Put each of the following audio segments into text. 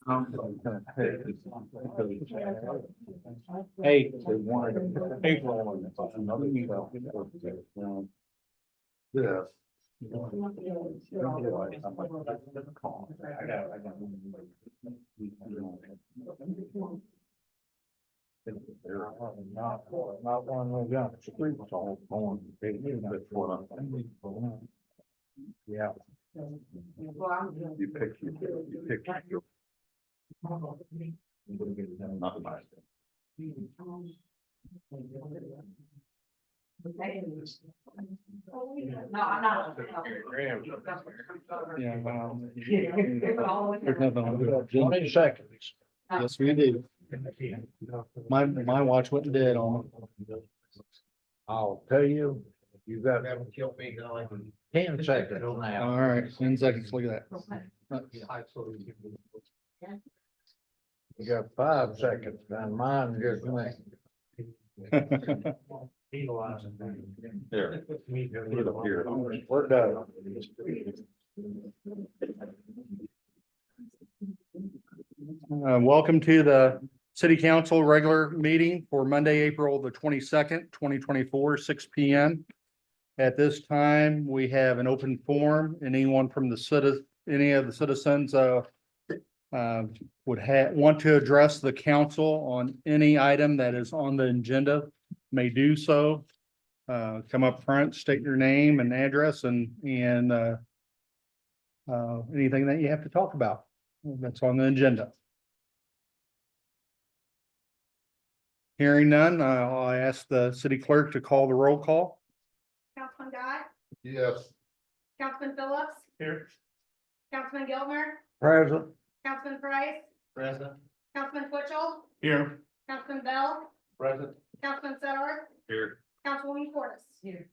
Hey. Yes. Not one of them streets all going. Yeah. You pick your. Not mine. No, I'm not. Yeah. There's nothing on it. 20 seconds. Yes, we do. My watch went dead on me. I'll tell you, you got 10 seconds now. All right, 10 seconds, look at that. You got 5 seconds, and mine just went. There. Put it up here. We're done. Welcome to the City Council regular meeting for Monday, April the 22nd, 2024, 6 p.m. At this time, we have an open forum. Anyone from any of the citizens would want to address the council on any item that is on the agenda may do so. Come up front, state your name and address and anything that you have to talk about that's on the agenda. Hearing none, I'll ask the city clerk to call the roll call. Councilman Dodd, Yes. Councilman Phillips, Here. Councilman Gilmer, Present. Councilman Price, Present. Councilman Twitchell, Here. Councilman Bell, Present. Councilman Sedor, Here. Councilwoman Portis. Here.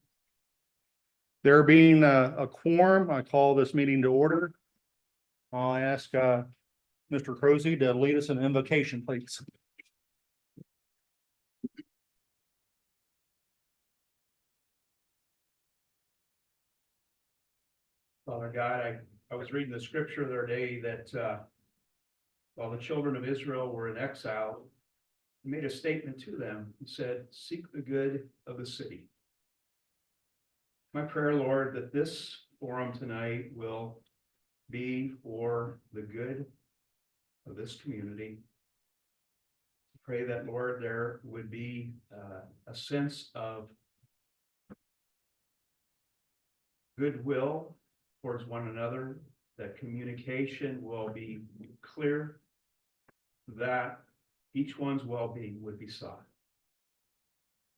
There being a quorum, I call this meeting to order. I'll ask Mr. Crozy to lead us in invocation, please. Father God, I was reading the scripture the other day that while the children of Israel were in exile, he made a statement to them and said, seek the good of the city. My prayer, Lord, that this forum tonight will be for the good of this community. Pray that, Lord, there would be a sense of goodwill towards one another, that communication will be clear, that each one's well-being would be sought.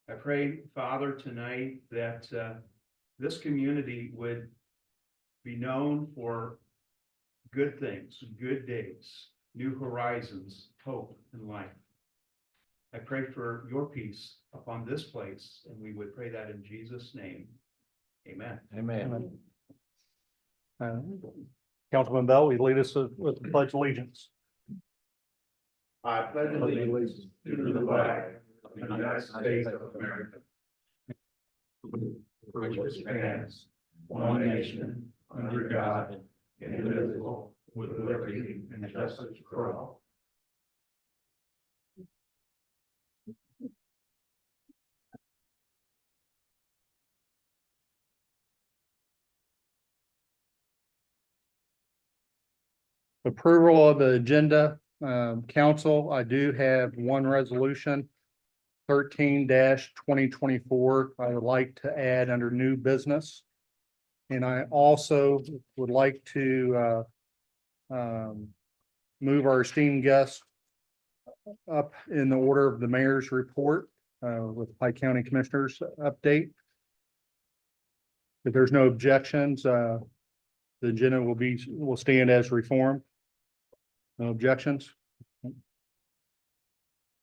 I pray, Father, tonight that this community would be known for good things, good days, new horizons, hope, and life. I pray for your peace upon this place, and we would pray that in Jesus' name. Amen. Amen. Councilman Bell, will you lead us with the pledge of allegiance? I pledge allegiance to the flag of the United States of America, which stands one nation under God, indivisible, with liberty and justice for all. Approval of the agenda, council, I do have one resolution. 13-2024, I would like to add under new business. And I also would like to move our esteemed guest up in the order of the mayor's report with Pike County Commissioners update. If there's no objections, the agenda will stand as reformed. No objections? All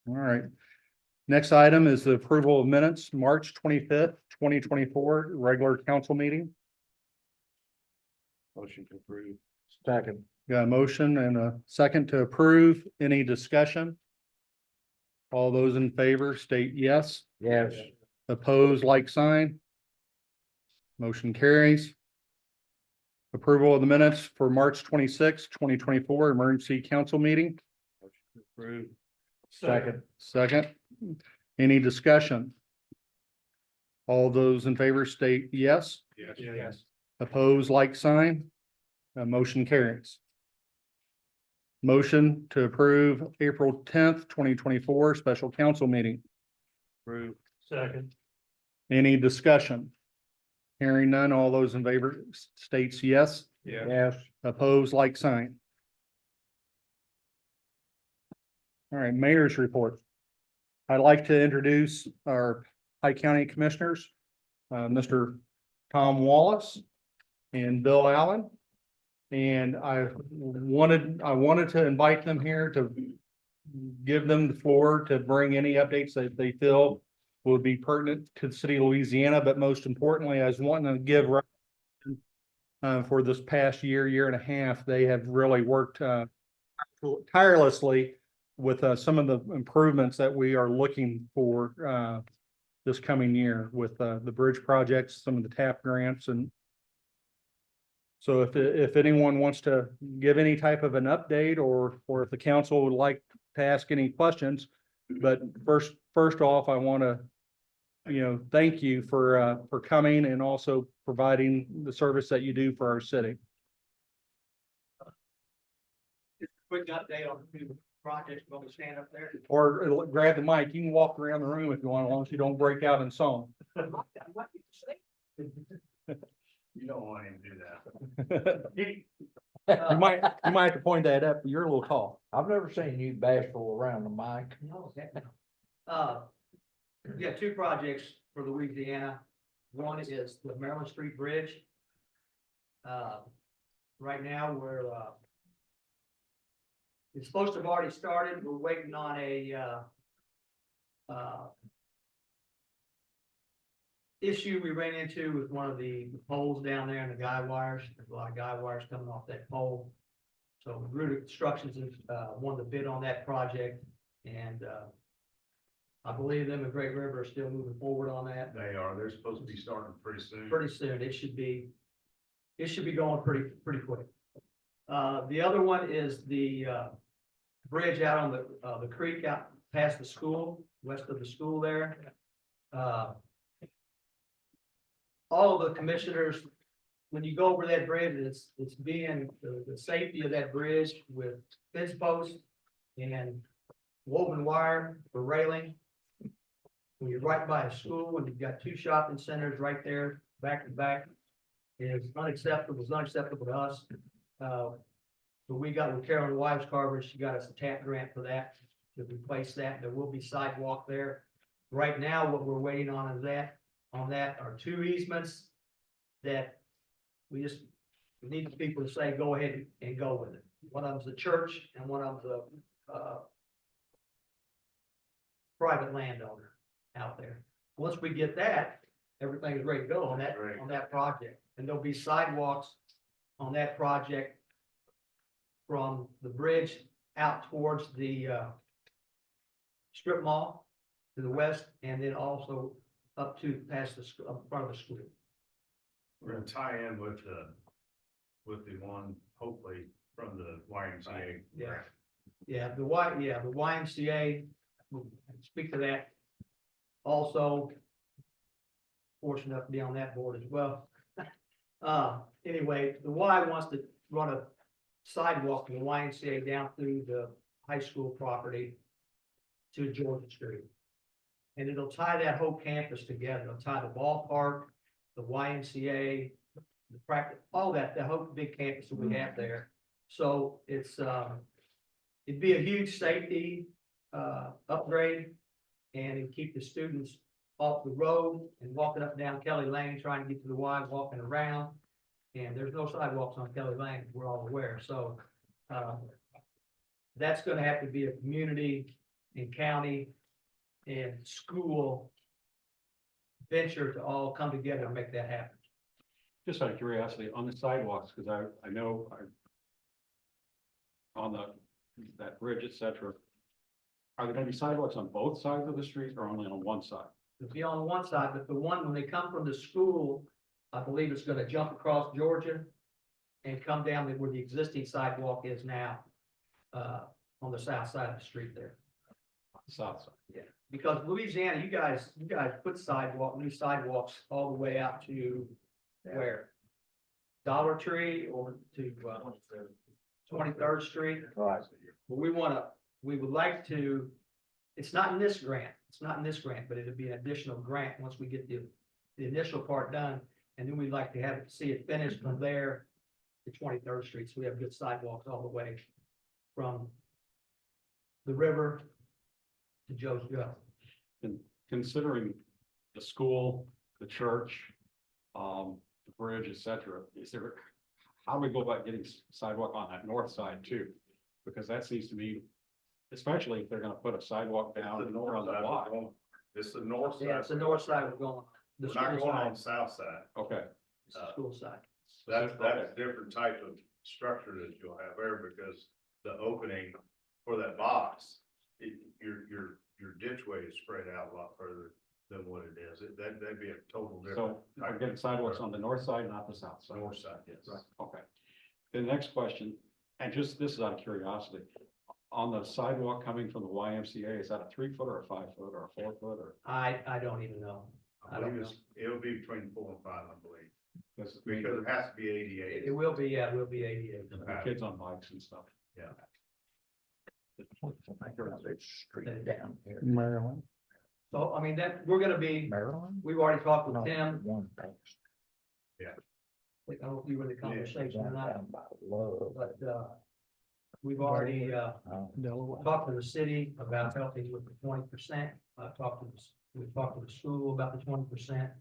right. Next item is the approval of minutes, March 25th, 2024, regular council meeting. Motion to approve. Second. Got a motion and a second to approve. Any discussion? All those in favor state yes. Yes. Opposed, like sign. Motion carries. Approval of the minutes for March 26, 2024 emergency council meeting. Approved. Second. Any discussion? All those in favor state yes. Yes. Opposed, like sign. Motion carries. Motion to approve April 10th, 2024 special council meeting. Approved. Second. Any discussion? Hearing none, all those in favor states yes. Yes. Opposed, like sign. All right, mayor's report. I'd like to introduce our Pike County Commissioners, Mr. Tom Wallace and Bill Allen. And I wanted to invite them here to give them the floor to bring any updates that they feel will be pertinent to the city of Louisiana, but most importantly, I was wanting to give for this past year and a half, they have really worked tirelessly with some of the improvements that we are looking for this coming year with the bridge projects, some of the TAP grants. And so if anyone wants to give any type of an update or if the council would like to ask any questions, but first off, I want to thank you for coming and also providing the service that you do for our city. Just a quick update on the two projects, going to stand up there. Or grab the mic. You can walk around the room if you want, as long as you don't break out in song. You don't want him to do that. You might have to point that up. You're a little tall. I've never seen you bashful around the mic. No, yeah, two projects for Louisiana. One is the Maryland Street Bridge. Right now, it's supposed to have already started. We're waiting on a issue we ran into with one of the poles down there and the guy wires. There's a lot of guy wires coming off that pole. So Ruta Constructions won the bid on that project, and I believe them and Great River are still moving forward on that. They are, they're supposed to be starting pretty soon. Pretty soon. It should be going pretty quick. The other one is the bridge out on the creek out past the school, west of the school there. All of the commissioners, when you go over that bridge, it's being the safety of that bridge with fence posts and woven wire for railing. When you're right by a school and you've got two shopping centers right there, back to back, is unacceptable. It's unacceptable to us. But we got with Carolyn Wives Carver, she got us a TAP grant for that, to replace that. There will be sidewalk there. Right now, what we're waiting on is that are two easements that we need the people to say, go ahead and go with it. One of them's the church and one of them's a private landowner out there. Once we get that, everything is ready to go on that project. And there'll be sidewalks on that project from the bridge out towards the strip mall to the west, and then also up to past the front of the school. We're gonna tie in with the one, hopefully, from the YMCA. Yeah, the YMCA, we'll speak to that. Also, fortunate enough to be on that board as well. Anyway, the Y wants to run a sidewalk from the YMCA down through the high school property to Georgia Street. And it'll tie that whole campus together. It'll tie the ballpark, the YMCA, the practice, all that, the whole big campus that we have there. So it's, it'd be a huge safety, upgrade, and it'd keep the students off the road and walking up and down Kelly Lane, trying to get to the Y, walking around. And there's no sidewalks on Kelly Lane, we're all aware. So, that's gonna have to be a community and county and school venture to all come together and make that happen. Just out of curiosity, on the sidewalks, because I know on that bridge, et cetera, are there gonna be sidewalks on both sides of the street or only on one side? It'll be on one side, but the one, when they come from the school, I believe it's gonna jump across Georgia and come down to where the existing sidewalk is now, on the south side of the street there. South side. Because Louisiana, you guys put new sidewalks all the way out to where? Dollar Tree or to, 23rd Street? Right. Well, we would like to, it's not in this grant, but it'd be an additional grant once we get the initial part done. And then we'd like to see it finished from there to 23rd Street, so we have good sidewalks all the way from the river to Joe's Go. And considering the school, the church, the bridge, et cetera, how do we go about getting sidewalk on that north side too? Because that seems to me, especially if they're gonna put a sidewalk down The north around the side, block. it's the north side. Yeah, it's the north side we're going, the We're not school going on side, the south side. Okay, it's the school side. That's a different type of structure that you'll have there because the opening for that box, your ditchway is spread out a lot further than what it is. That'd be a total different. so we're getting sidewalks on the north side, not the south side. North side, yes. Right. Okay. The next question, and just this is out of curiosity, on the sidewalk coming from the YMCA, is that a 3 foot or a 5 foot or a 4 foot or? I don't even know. I believe it'll be between 4 and 5, I believe, Because because it has to be It ADA. will be, yeah, it will be ADA. the kids on bikes and stuff. Street down here. Maryland. So, I mean, we're gonna be, Maryland? we've already talked No, with Tim, one place. I don't know if you were in the conversation or Down not, by Love. but, we've already, Delaware. talked to the city about helping with the 20%. We talked to the school about the 20%.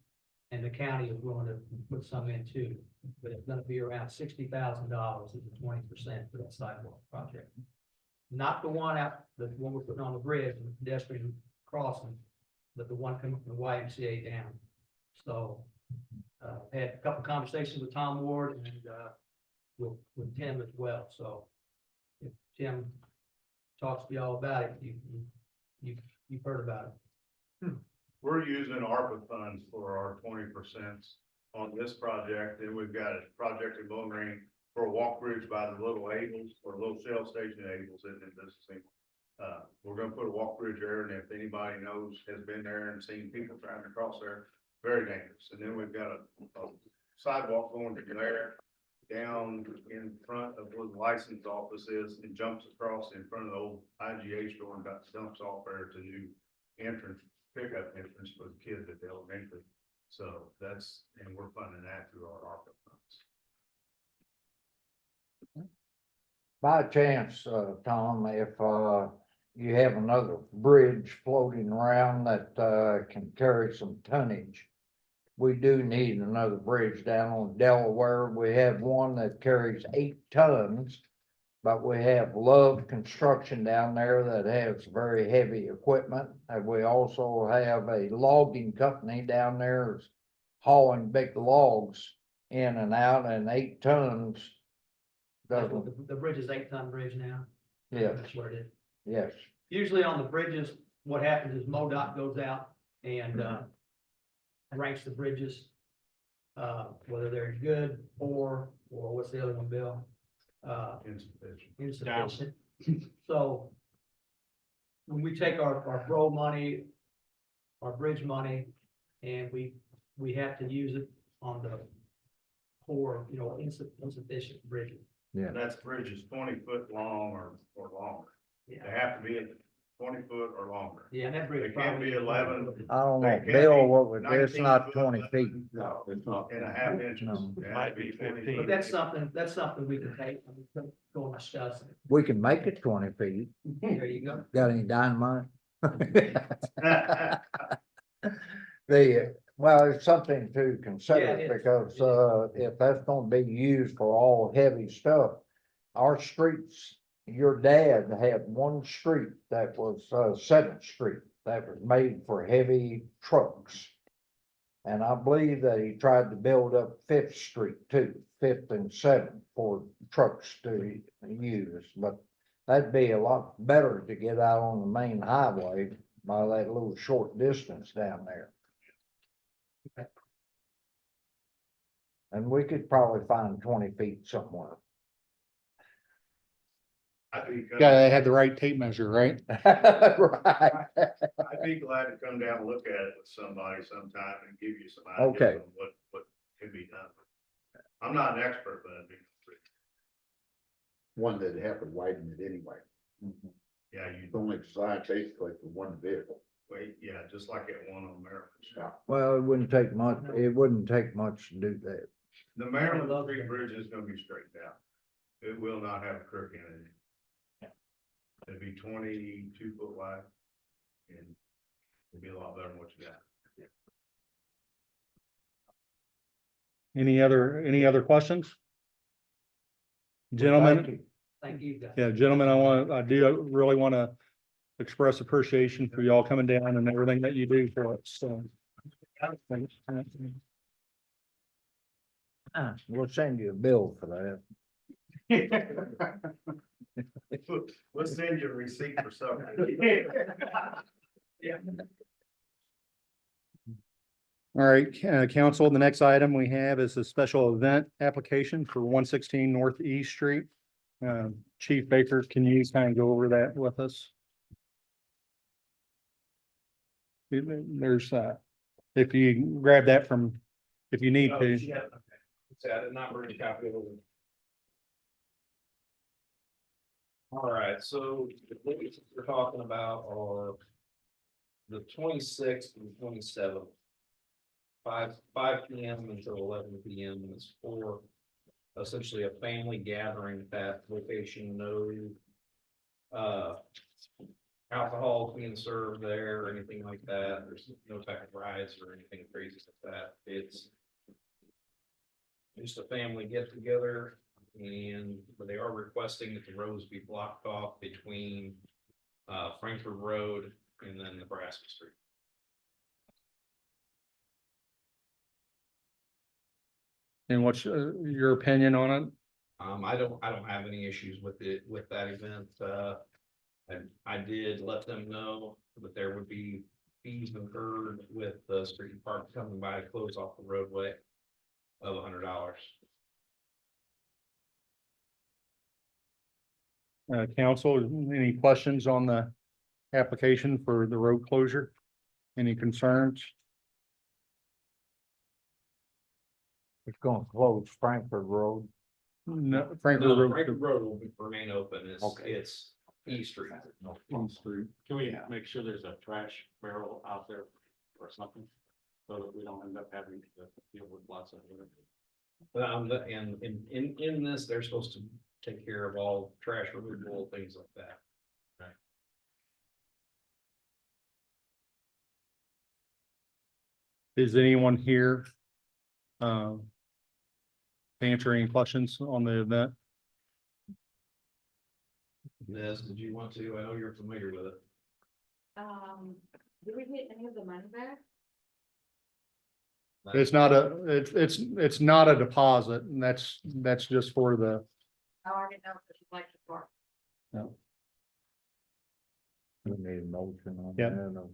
And the county is willing to put some in too, but it's gonna be around $60,000 is the 20% for that sidewalk project. Not the one we're putting on the bridge, the pedestrian crossing, but the one coming from the YMCA down. So, had a couple conversations with Tom Ward and, with Tim as well, so. If Tim talks to y'all about it, you've heard about it. We're using ARPA funds for our 20% on this project, and we've got a project in Bowling Green for a walk bridge by the Little Abels, or Little Shell Station Abels, and this thing. We're gonna put a walk bridge there, and if anybody knows, has been there and seen people trying to cross there, very dangerous. And then we've got a sidewalk going to there, down in front of where the license office is, and jumps across in front of the old IGA store and got dumps off there to new entrance, pickup entrance for the kids at the elementary. So and we're funding that through our ARPA funds. By chance, Tom, if, you have another bridge floating around that, can carry some tonnage. We do need another bridge down on Delaware. We have one that carries 8 tons. But we have Love Construction down there that has very heavy equipment. And we also have a logging company down there hauling big logs in and out, and 8 tons. Doesn't, The bridge is 8-ton bridge now. yes, That's what it is. yes. Usually on the bridges, what happens is MoDOT goes out and, ranks the bridges. Whether they're good or what's the other one, Bill? Insufficient. Insufficient. So when we take our road money, our bridge money, and we have to use it on the poor, insufficient bridges. Yeah. And that's bridges 20 foot long or longer. They Yeah, have to be 20 foot or longer. yeah, and that bridge. They can't be probably- 11. I don't They know, can't Bill, be what was, it's 19 not foot, 20 feet. No, it's not. And a half inches. No. It has Might to be 20 15. But that's something we can take, go and discuss. We can make it 20 feet. There you go. Got any dynamite? It Well, it's something to Yeah, consider it is. because, It is. if that's gonna be used for all heavy stuff. Our streets, your dad had one street that was, 7th Street that was made for heavy trucks. And I believe that he tried to build up 5th Street too, 5th and 7th for trucks to use, but that'd be a lot better to get out on the main highway by that little short distance down there. And we could probably find 20 feet somewhere. I'd be, Yeah, they had the right tape measure, right? Right. I'd be glad to come down and look at it with somebody sometime and give you some Okay. ideas on what can be done. I'm not an expert, but I'd be, One that have to widen it anyway. yeah, you It's only designed basically for one vehicle. wait, yeah, just like that one on Maryland. Yeah. Well, it wouldn't take much to do that. The Maryland Street Bridge is gonna be straightened out. It will not have a crook in it. It'll be 22 foot wide. And it'll be a lot better than what you got. Any other questions? Gentlemen, Thank you, guys. yeah, gentlemen, I do really want to express appreciation for y'all coming down and everything that you do for us, so. We'll send you a bill for that. We'll send you a receipt for something. All right, council, the next item we have is a special event application for 116 Northeast Street. Chief Baker, can you kind of go over that with us? There's, if you grab that from, if you need Oh, to. yeah, okay. See, I did not bring a copy of it. All right, so the dates we're talking about are the 26th and 27th. 5 p.m. until 11 p.m. and it's for essentially a family gathering at that location. No alcohol being served there or anything like that. There's no type of rides or anything crazy like that. It's just a family get together, and they are requesting that the roads be blocked off between Frankfurt Road and then Nebraska Street. And what's your opinion on it? I don't have any issues with that event. I did let them know that there would be fees incurred with the street department coming by to close off the roadway of $100. Council, any questions on the application for the road closure? Any concerns? It's gonna close Frankfurt Road. No, Frankfurt No, Road. Frankfurt Road will remain open. Okay. It's E Street. Can we make sure there's a trash barrel out there or something? So that we don't end up having to deal with lots of. And in this, they're supposed to take care of all trash removal, things like that. Is anyone here? To answer any questions on the event? Nez, did you want to? I know you're familiar with it. Do we get any of the money back? It's not it's not a deposit, and that's just for the, Oh, I didn't know if it's like the park. We need a motion on Yeah. that.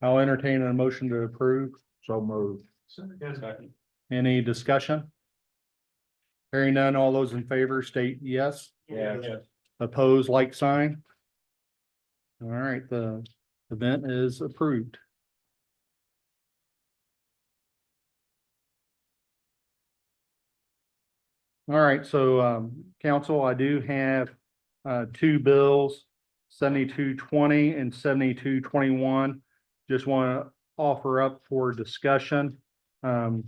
I'll entertain a motion to approve. So moved. Second. Any discussion? Hearing none, all those in favor state yes. Yeah. Oppose, like sign. All right, the event is approved. All right, so council, I do have two bills, 7220 and 7221. Just want to offer up for discussion. And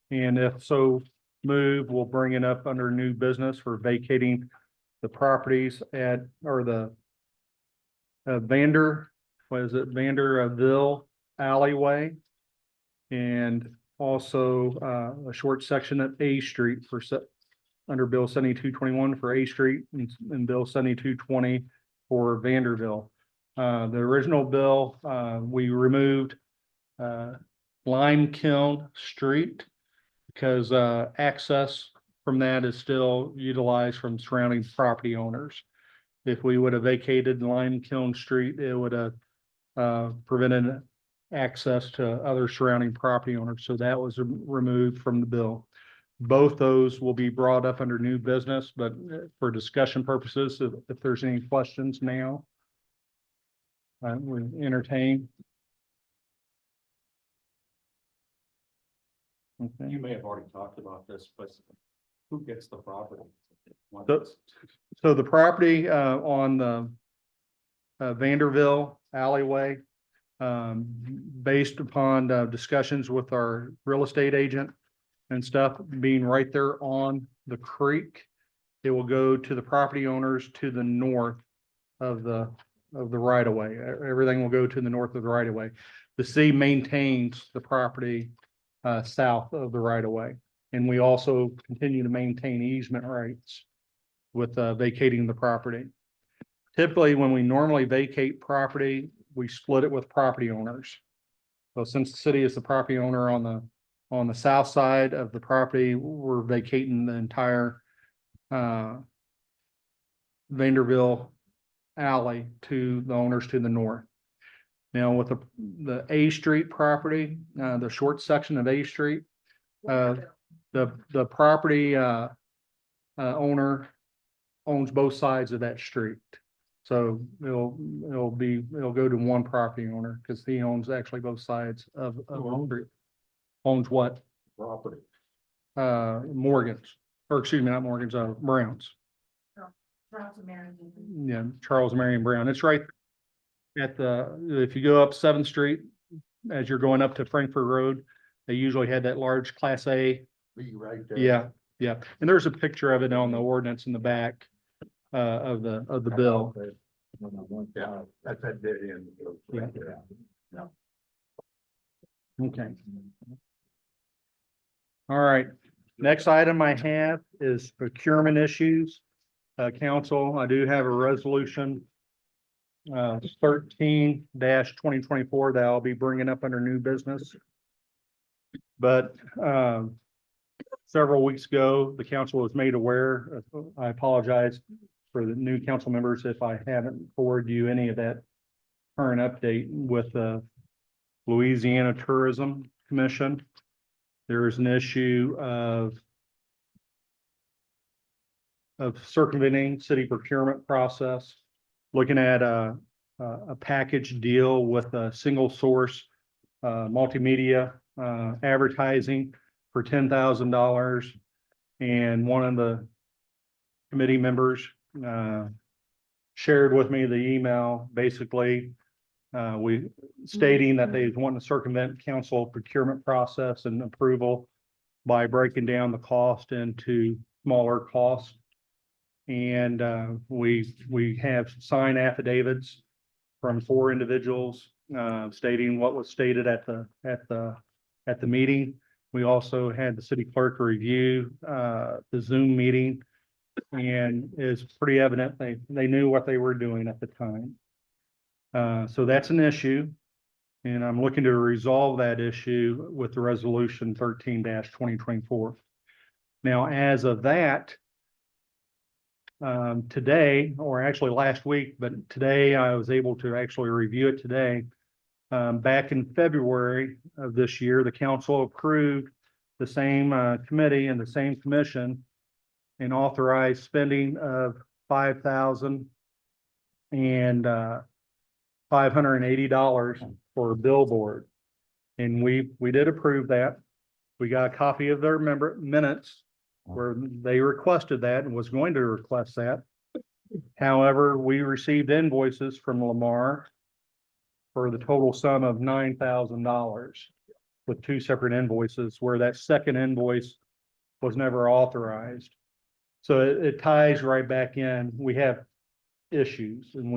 if so move, we'll bring it up under new business for vacating the properties at, or the Vanderville alleyway. And also a short section at A Street for under Bill 7221 for A Street and Bill 7220 for Vanderville. The original bill, we removed Lime Kiln Street because access from that is still utilized from surrounding property owners. If we would have vacated Lime Kiln Street, it would have prevented access to other surrounding property owners. So that was removed from the bill. Both those will be brought up under new business, but for discussion purposes, if there's any questions now, we entertain. Okay. You may have already talked about this, but who gets the property? So the property on the Vanderbilt alleyway, based upon discussions with our real estate agent and stuff, being right there on the creek, it will go to the property owners to the north of the right of way. Everything will go to the north of the right of way. The city maintains the property south of the right of way. And we also continue to maintain easement rights with vacating the property. Typically, when we normally vacate property, we split it with property owners. So since the city is the property owner on the south side of the property, we're vacating the entire Vanderbilt alley to the owners to the north. Now with the A Street property, the short section of A Street, the property owner owns both sides of that street. So it'll go to one property owner because he owns actually both sides of the street. Owns what? Property. Morgan's, or excuse me, not Morgan's, Brown's. Charles and Mary. Yeah, Charles Marion Brown. It's right at if you go up 7th Street, as you're going up to Frankfurt Road, they usually had that large Class A. Be right there. Yeah, yeah. And there's a picture of it on the ordinance in the back of the bill. That's that dead end. Yeah. Okay. All right. Next item I have is procurement issues. Council, I do have a resolution 13-2024 that I'll be bringing up under new business. But several weeks ago, the council was made aware. I apologize for the new council members if I haven't forwarded you any of that current update with the Louisiana Tourism Commission. There is an issue of circumventing city procurement process, looking at a package deal with a single source multimedia advertising for $10,000. And one of the committee members shared with me the email, basically we stating that they want to circumvent council procurement process and approval by breaking down the cost into smaller costs. And we have signed affidavits from 4 individuals stating what was stated at the meeting. We also had the city clerk review the Zoom meeting, and it's pretty evident they knew what they were doing at the time. So that's an issue, and I'm looking to resolve that issue with the resolution 13-2024. Now, as of that, today, or actually last week, but today I was able to actually review it today. Back in February of this year, the council approved the same committee and the same commission and authorized spending of $5,000 and $580 for a billboard. And we did approve that. We got a copy of their minutes where they requested that and was going to request that. However, we received invoices from Lamar for the total sum of $9,000 with 2 separate invoices, where that second invoice was never authorized. So it ties right back in. We have issues, and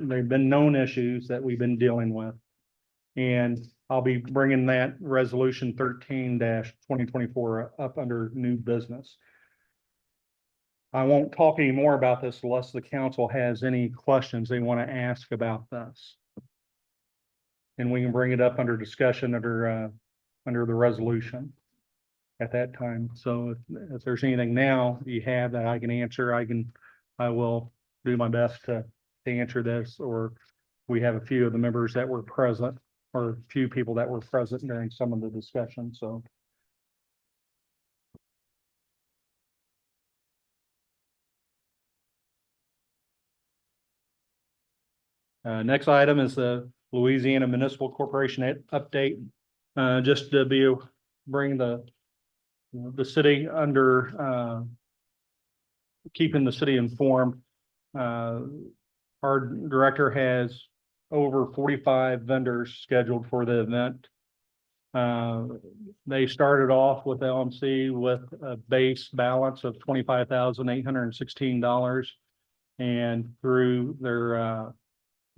they've been known issues that we've been dealing with. And I'll be bringing that resolution 13-2024 up under new business. I won't talk any more about this unless the council has any questions they want to ask about this. And we can bring it up under discussion under the resolution at that time. So if there's anything now you have that I can answer, I will do my best to answer this, or we have a few of the members that were present, or a few people that were present during some of the discussion. So Next item is the Louisiana Municipal Corporation update. Just to bring the city under, keeping the city informed. Our director has over 45 vendors scheduled for the event. They started off with LMC with a base balance of $25,816. And through their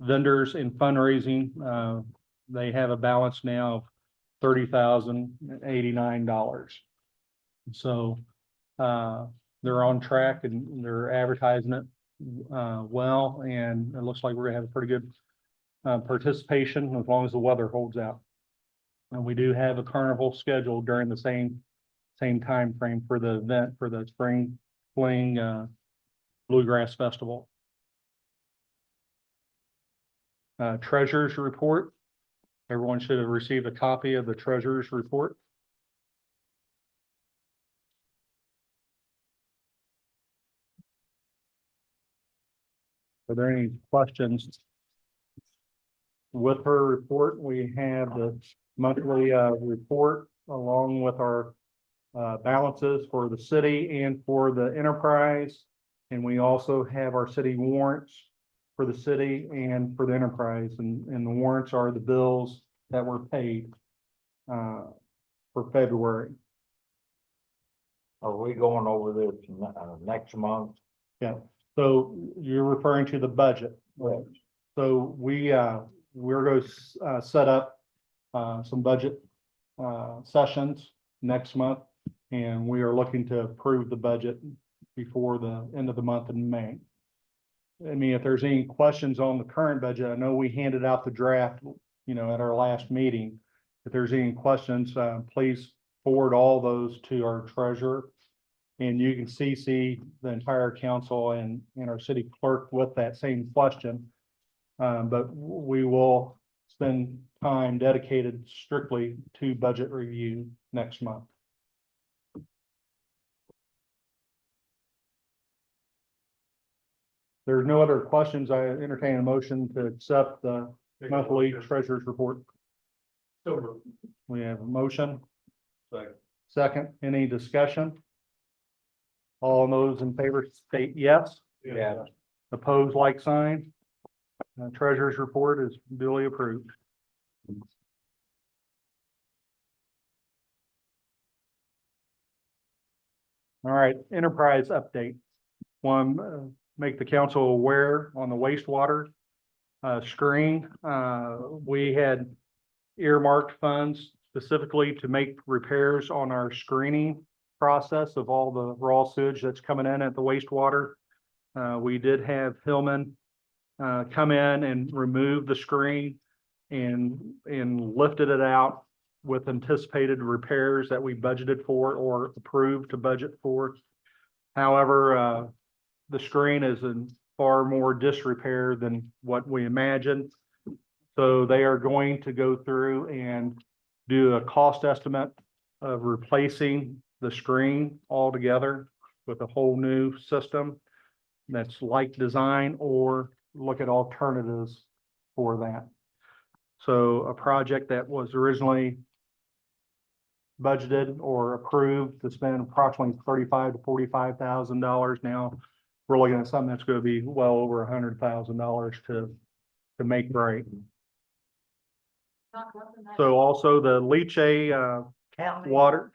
vendors and fundraising, they have a balance now of $30,089. So they're on track and they're advertising it well, and it looks like we're gonna have a pretty good participation as long as the weather holds out. And we do have a carnival scheduled during the same time frame for the event for the Spring Fling Bluegrass Festival. Treasurer's report. Everyone should have received a copy of the treasurer's report. Are there any questions? With her report, we have the monthly report along with our balances for the city and for the enterprise. And we also have our city warrants for the city and for the enterprise. And the warrants are the bills that were paid for February. Are we going over this next month? Yeah, so you're referring to the budget. Right. So we're going to set up some budget sessions next month, and we are looking to approve the budget before the end of the month in May. I mean, if there's any questions on the current budget, I know we handed out the draft, at our last meeting. If there's any questions, please forward all those to our treasurer. And you can CC the entire council and our city clerk with that same question. But we will spend time dedicated strictly to budget review next month. There's no other questions. I entertain a motion to accept the monthly treasurer's report. We have a motion. Second, any discussion? All those in favor state yes. Yeah. Opposed, like sign. Treasurer's report is duly approved. All right, enterprise update. One, make the council aware on the wastewater screen. We had earmarked funds specifically to make repairs on our screening process of all the raw sewage that's coming in at the wastewater. We did have Hillman come in and remove the screen and lifted it out with anticipated repairs that we budgeted for or approved to budget for. However, the screen is in far more disrepair than what we imagined. So they are going to go through and do a cost estimate of replacing the screen altogether with a whole new system that's like design, or look at alternatives for that. So a project that was originally budgeted or approved to spend approximately $35,000 to $45,000. Now we're looking at something that's going to be well over $100,000 to make right. So also the leachate water.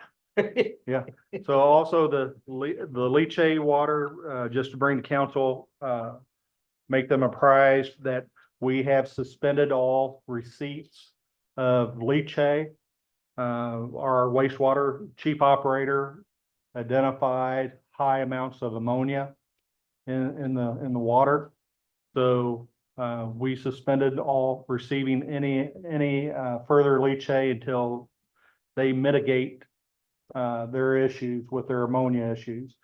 Yeah. So also the leachate water, just to bring the council, make them apprised that we have suspended all receipts of leachate. Our wastewater chief operator identified high amounts of ammonia in the water. So we suspended all receiving any further leachate until they mitigate their issues with their ammonia issues.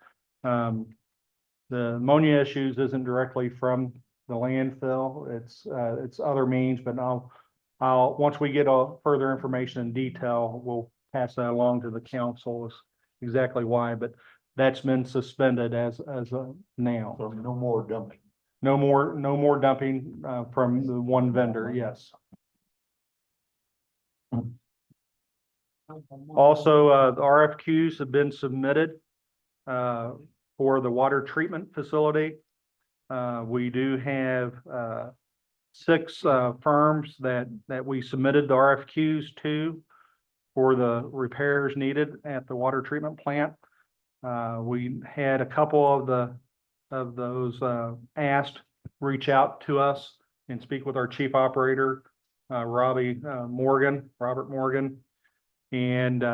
The ammonia issues isn't directly from the landfill. It's other means, but I'll once we get all further information in detail, we'll pass that along to the council as exactly why, but that's been suspended as of now. So no more dumping. No more dumping, from the one vendor, yes. Also, the RFQs have been submitted, for the water treatment facility. We do have, 6, firms that we submitted the RFQs to for the repairs needed at the water treatment plant. We had a couple of those asked reach out to us and speak with our chief operator, Robert Morgan. And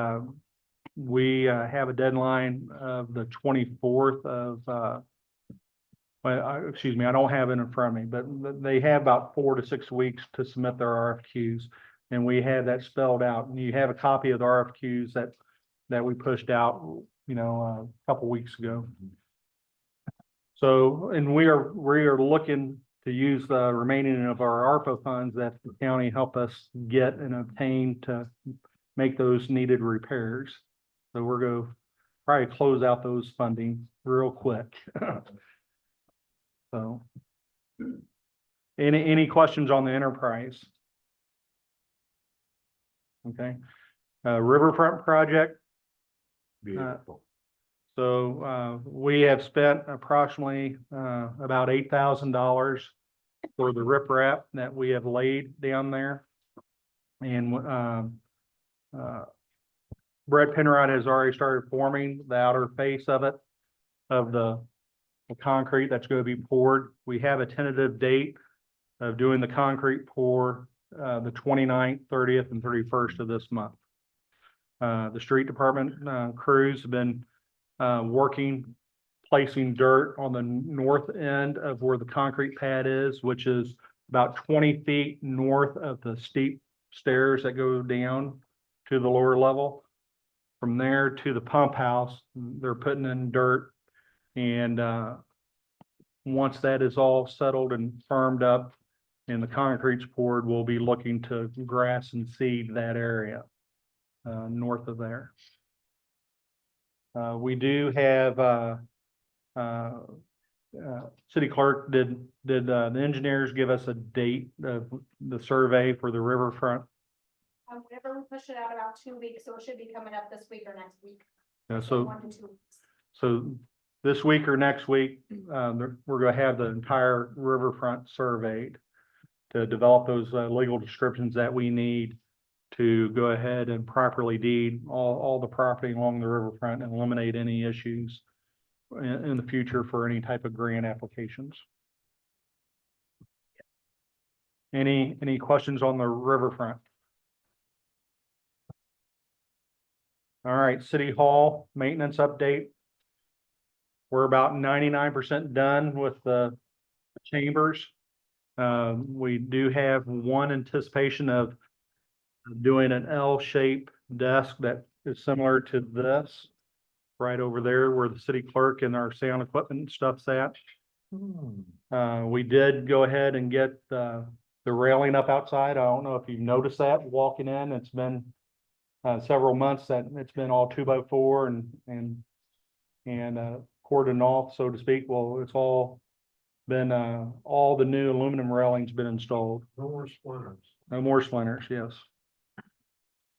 we have a deadline of the 24th of, excuse me, I don't have it in front of me, but they have about 4 to 6 weeks to submit their RFQs. And we had that spelled out, and you have a copy of the RFQs that we pushed out, a couple weeks ago. So, and we are looking to use the remaining of our ARPA funds that the county helped us get and obtain to make those needed repairs. So we're going to probably close out those funding real quick. So, any questions on the enterprise? Okay, Riverfront project. Beautiful. So we have spent approximately about $8,000 for the riprap that we have laid down there. And Brett Penrod has already started forming the outer face of it, of the concrete that's going to be poured. We have a tentative date of doing the concrete pour the 29th, 30th, and 31st of this month. The street department crews have been working, placing dirt on the north end of where the concrete pad is, which is about 20 feet north of the steep stairs that go down to the lower level. From there to the pump house, they're putting in dirt. And once that is all settled and firmed up and the concrete's poured, we'll be looking to grass and seed that area north of there. We do have city clerk did the engineers give us a date of the survey for the riverfront? Whenever we push it out about 2 weeks, so it should be coming up this week or next week. So 1 to 2 weeks. So this week or next week, we're going to have the entire riverfront surveyed to develop those legal descriptions that we need to go ahead and properly deed all the property along the riverfront and eliminate any issues in the future for any type of grant applications. Any questions on the riverfront? All right, City Hall maintenance update. We're about 99% done with the chambers. We do have one anticipation of doing an L-shaped desk that is similar to this, right over there where the city clerk and our sound equipment and stuff's at. We did go ahead and get the railing up outside. I don't know if you've noticed that walking in. It's been several months that it's been all 2x4 and cordoned off, so to speak. Well, it's all been all the new aluminum railings been installed. No more splinters. No more splinters, yes.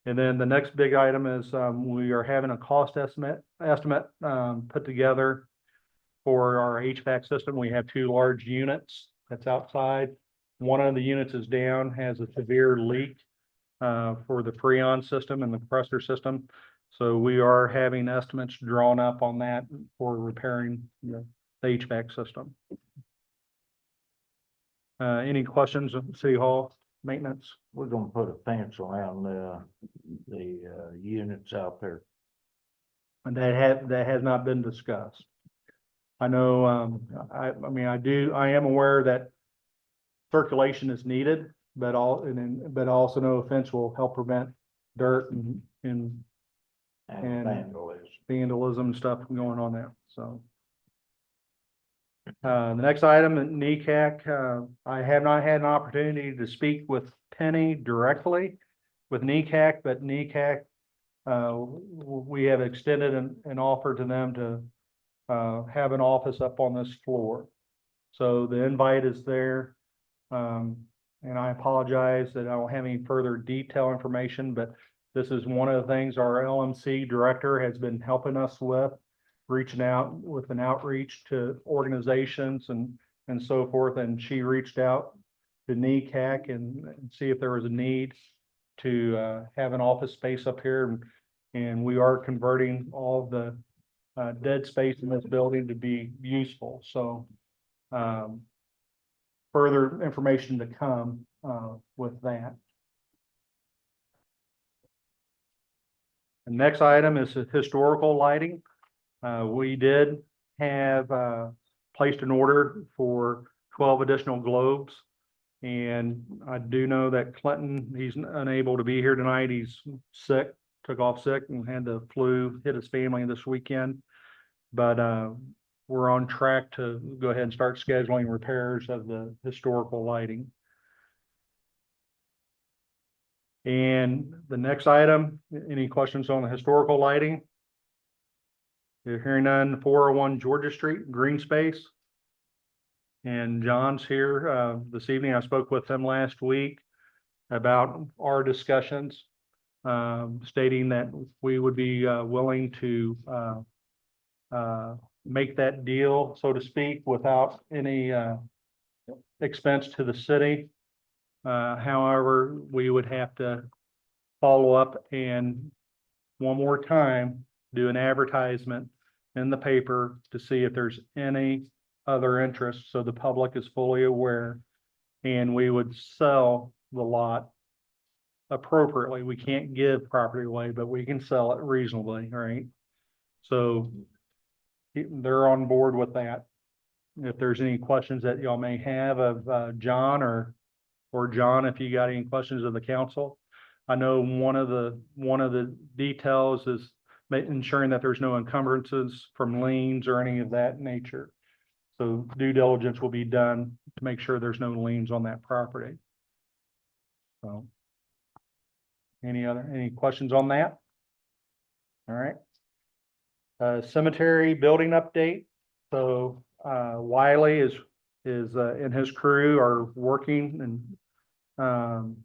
And then the next big item is we are having a cost estimate put together for our HVAC system. We have 2 large units that's outside. One of the units is down, has a severe leak for the Freon system and the compressor system. So we are having estimates drawn up on that for repairing the HVAC system. Any questions on City Hall maintenance? We're gonna put a fence around the units out there. And that has not been discussed. I know, I am aware that circulation is needed, but also know a fence will help prevent dirt and And vandalism. vandalism and stuff going on there, so. The next item at NECAC, I have not had an opportunity to speak with Penny directly with NECAC, but NECAC, we have extended an offer to them to have an office up on this floor. So the invite is there. And I apologize that I don't have any further detail information, but this is one of the things our LMC director has been helping us with, reaching out with an outreach to organizations and so forth. And she reached out to NECAC and see if there was a need to have an office space up here. And we are converting all of the dead space in this building to be useful. So further information to come with that. The next item is historical lighting. We did have placed an order for 12 additional globes. And I do know that Clinton, he's unable to be here tonight. He's sick, took off sick and had the flu hit his family this weekend. But we're on track to go ahead and start scheduling repairs of the historical lighting. And the next item, any questions on the historical lighting? You're hearing none, 401 Georgia Street, green space. And John's here this evening. I spoke with him last week about our discussions, stating that we would be willing to make that deal, so to speak, without any expense to the city. However, we would have to follow up and one more time do an advertisement in the paper to see if there's any other interest, so the public is fully aware, and we would sell the lot appropriately. We can't give property away, but we can sell it reasonably, right? So they're on board with that. If there's any questions that y'all may have of John or John, if you got any questions of the council. I know one of the details is ensuring that there's no encumbrances from liens or any of that nature. So due diligence will be done to make sure there's no liens on that property. So any questions on that? All right. Cemetery building update. So Wiley is and his crew are working and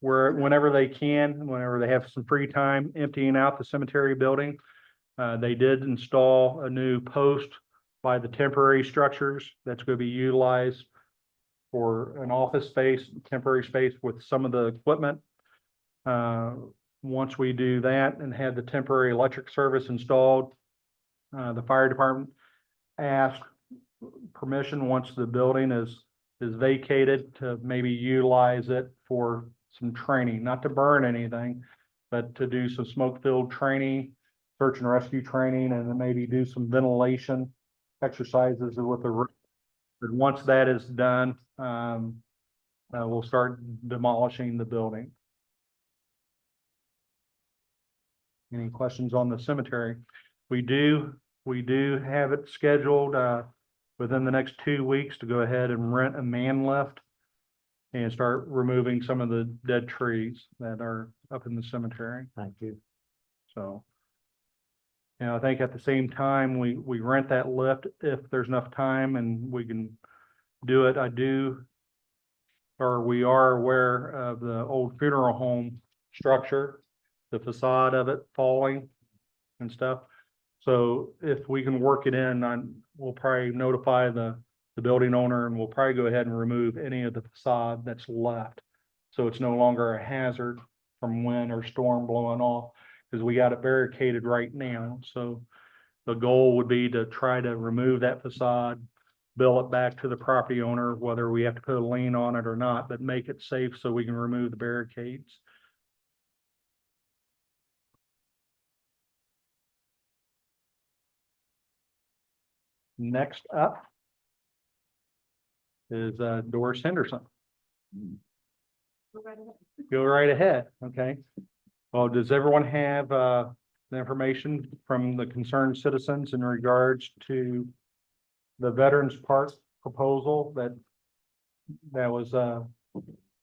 whenever they can, whenever they have some free time, emptying out the cemetery building. They did install a new post by the temporary structures that's going to be utilized for an office space, temporary space with some of the equipment. Once we do that and have the temporary electric service installed, the fire department asked permission once the building is vacated to maybe utilize it for some training, not to burn anything, but to do some smoke-filled training, search and rescue training, and then maybe do some ventilation exercises with the. But once that is done, we'll start demolishing the building. Any questions on the cemetery? We do have it scheduled within the next 2 weeks to go ahead and rent a man lift and start removing some of the dead trees that are up in the cemetery. Thank you. So, you know, I think at the same time, we rent that lift if there's enough time and we can do it. We are aware of the old funeral home structure, the facade of it falling and stuff. So if we can work it in, we'll probably notify the building owner and we'll probably go ahead and remove any of the facade that's left. So it's no longer a hazard from wind or storm blowing off, because we got it barricaded right now. So the goal would be to try to remove that facade, bill it back to the property owner, whether we have to put a lien on it or not, but make it safe so we can remove the barricades. Next up is Doris Henderson. Go right ahead. Okay. Well, does everyone have the information from the concerned citizens in regards to the Veterans Park proposal that was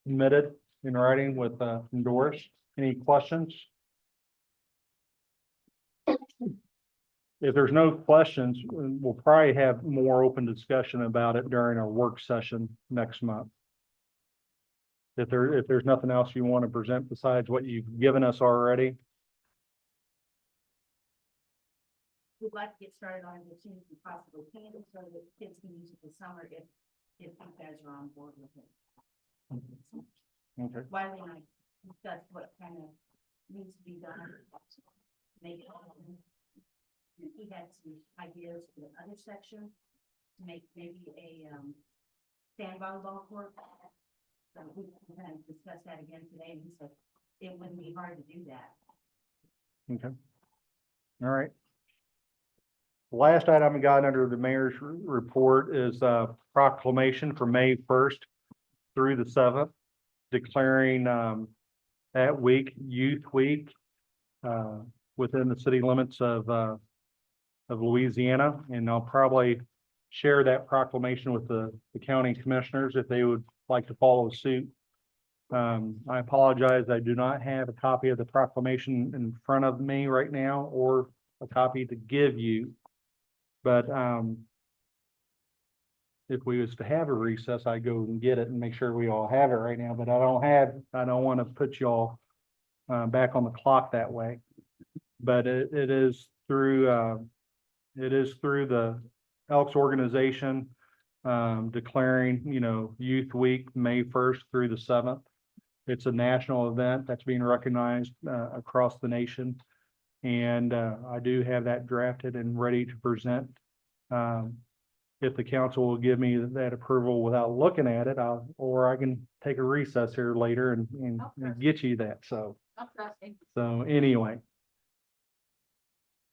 submitted in writing with from Doris? Any questions? if there's no questions, we'll probably have more open discussion about it during our work session next month. If there's nothing else you want to present besides what you've given us already, We'd like to get started on it as soon as we possibly can, so that kids can use it this summer if you guys are on board with it. okay, Why don't I discuss what kind of needs to be done? Make it. He had some ideas for the other section, to make maybe a, sand volleyball court. So we can kind of discuss that again today, and he said it wouldn't be hard to do that. okay. All right. Last item I got under the mayor's report is a proclamation for May 1st through the 7th, declaring that week Youth Week within the city limits of Louisiana. And I'll probably share that proclamation with the county commissioners if they would like to follow suit. I apologize, I do not have a copy of the proclamation in front of me right now or a copy to give you. But if we was to have a recess, I'd go and get it and make sure we all have it right now, but I don't want to put y'all back on the clock that way. But it is through the Elks organization declaring, Youth Week, May 1st through the 7th. It's a national event that's being recognized across the nation. And I do have that drafted and ready to present. If the council will give me that approval without looking at it, or I can take a recess here later and get you that. So anyway.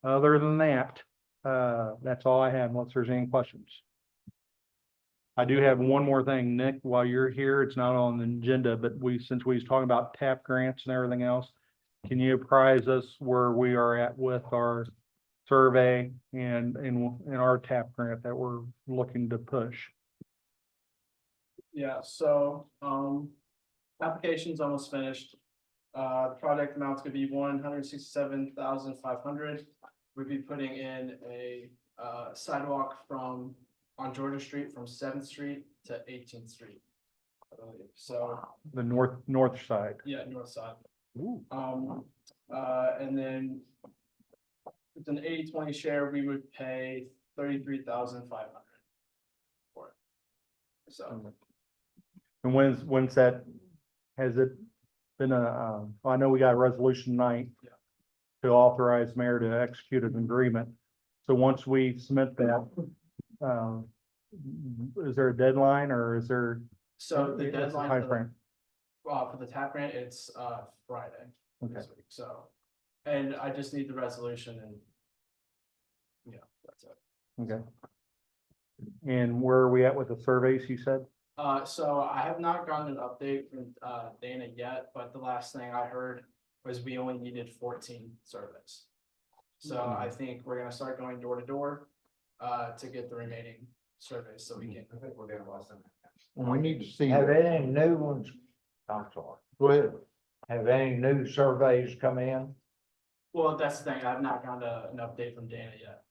Other than that, that's all I have unless there's any questions. I do have one more thing, Nick, while you're here, it's not on the agenda, but since we was talking about TAP grants and everything else, can you apprise us where we are at with our survey and our TAP grant that we're looking to push? Yeah, so, application's almost finished. The project amount's gonna be 167,500. We'd be putting in a, sidewalk on Georgia Street from 7th Street to 18th Street. I believe. So, The north side. yeah, north side. Ooh. And then with an 80-20 share, we would pay 33,500 for it. So, And when's that, has it been I know we got a resolution tonight. Yeah. To authorize mayor to execute an agreement. So once we submit that, is there a deadline or is there? so the what's deadline timeframe? for the TAP grant, it's Friday. Okay. This week, so, and I just need the resolution and. Yeah, that's it. Okay. And where are we at with the surveys, you said? So I have not gotten an update from Dana yet, but the last thing I heard was we only needed 14 surveys. So I think we're gonna start going door to door to get the remaining surveys, so we can. I think we're getting less than that. We need to see. Have any new ones? I'm sorry. Go ahead. Have any new surveys come in? Well, that's the thing, I have not gotten an update from Dana yet.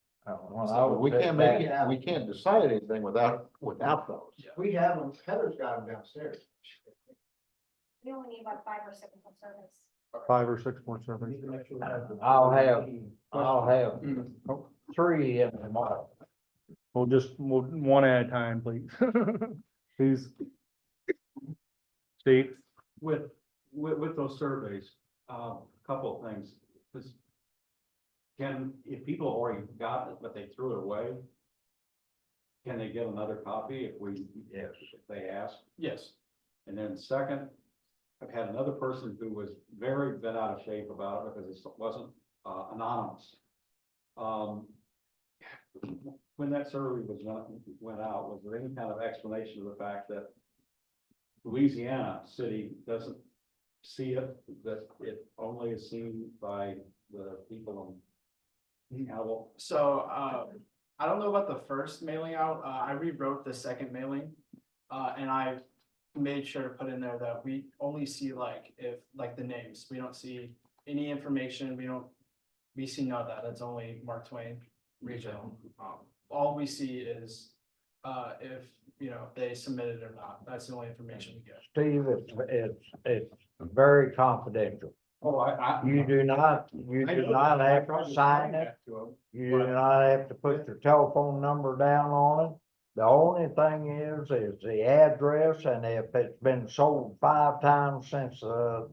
We can't decide anything without those. Yeah. We have them, Heather's got them downstairs. We only need about 5 or 6 more surveys. 5 or 6 more surveys. I'll have 3 in tomorrow. We'll one at a time, please. Please. Steve? With those surveys, a couple of things. If people already got it, but they threw it away, can they get another copy if they ask? Yes. And then second, I've had another person who was very bent out of shape about it because it wasn't anonymous. When that survey went out, was there any kind of explanation of the fact that Louisiana City doesn't see it, that it only is seen by the people in Hannibal? So I don't know about the first mailing out. I rewrote the second mailing. And I made sure to put in there that we only see the names. We don't see any information. We see none of that. That's only Mark Twain. retail. All we see is, if, you know, they submitted or not. That's the only information we get. Steve, it's very confidential. Oh, You do not have to sign it. You do not have to put your telephone number down on it. The only thing is the address, and if it's been sold 5 times since, the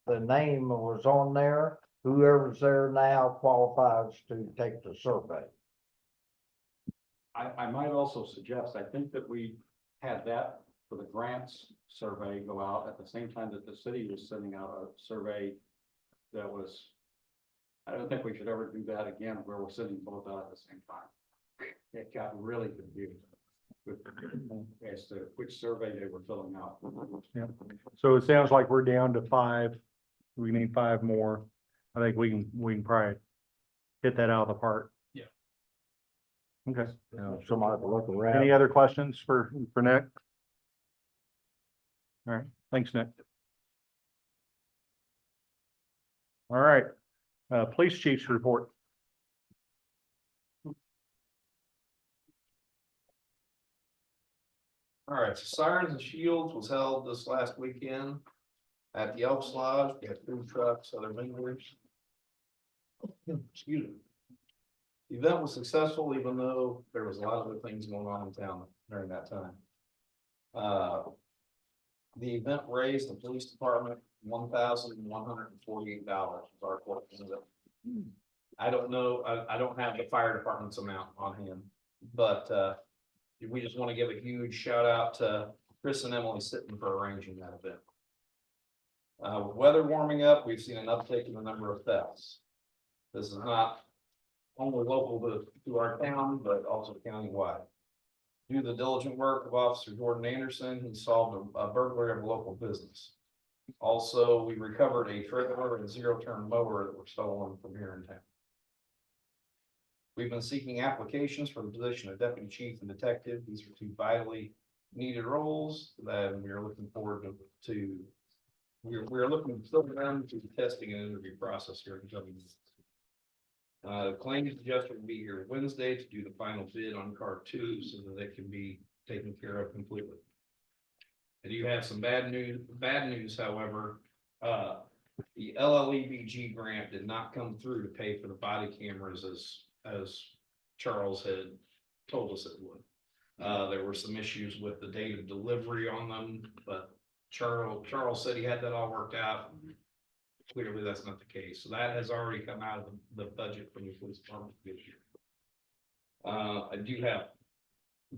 name was on there, whoever's there now qualifies to take the survey. I might also suggest, I think that we had that for the grants survey go out at the same time that the city was sending out a survey that was, I don't think we should ever do that again where we're sending both out at the same time. It got really confusing with, as to which survey they were filling out. So it sounds like we're down to 5. We need 5 more. I think we can probably hit that out of the park. Yeah. Okay. Somebody to look around. Any other questions for Nick? All right, thanks, Nick. All right, police chief's report. All right, so Sirens and Shields was held this last weekend at the Elks Lodge. We had food trucks, other vendors. Excuse me. The event was successful, even though there was a lot of other things going on in town during that time. The event raised the police department $1,148 was our portion of it. I don't know, I don't have the fire department's amount on hand, but we just want to give a huge shout out to Chris and Emily Sitton for arranging that event. With weather warming up, we've seen an uptick in the number of thefts. This is not only local to our town, but also countywide. Due to the diligent work of Officer Jordan Anderson, he solved a burglary of a local business. Also, we recovered a trailer and zero-turn mower that were stolen from here in town. We've been seeking applications for the position of deputy chief and detective. These are 2 vitally needed roles that we are looking forward to. We're looking to fill them through the testing and interview process here in coming months. The claims adjuster will be here Wednesday to do the final bid on car 2 so that it can be taken care of completely. I do have some bad news, however, the LLEBG grant did not come through to pay for the body cameras as Charles had told us it would. There were some issues with the date of delivery on them, but Charles said he had that all worked out. Clearly, that's not the case. So that has already come out of the budget from the police department this year. I do have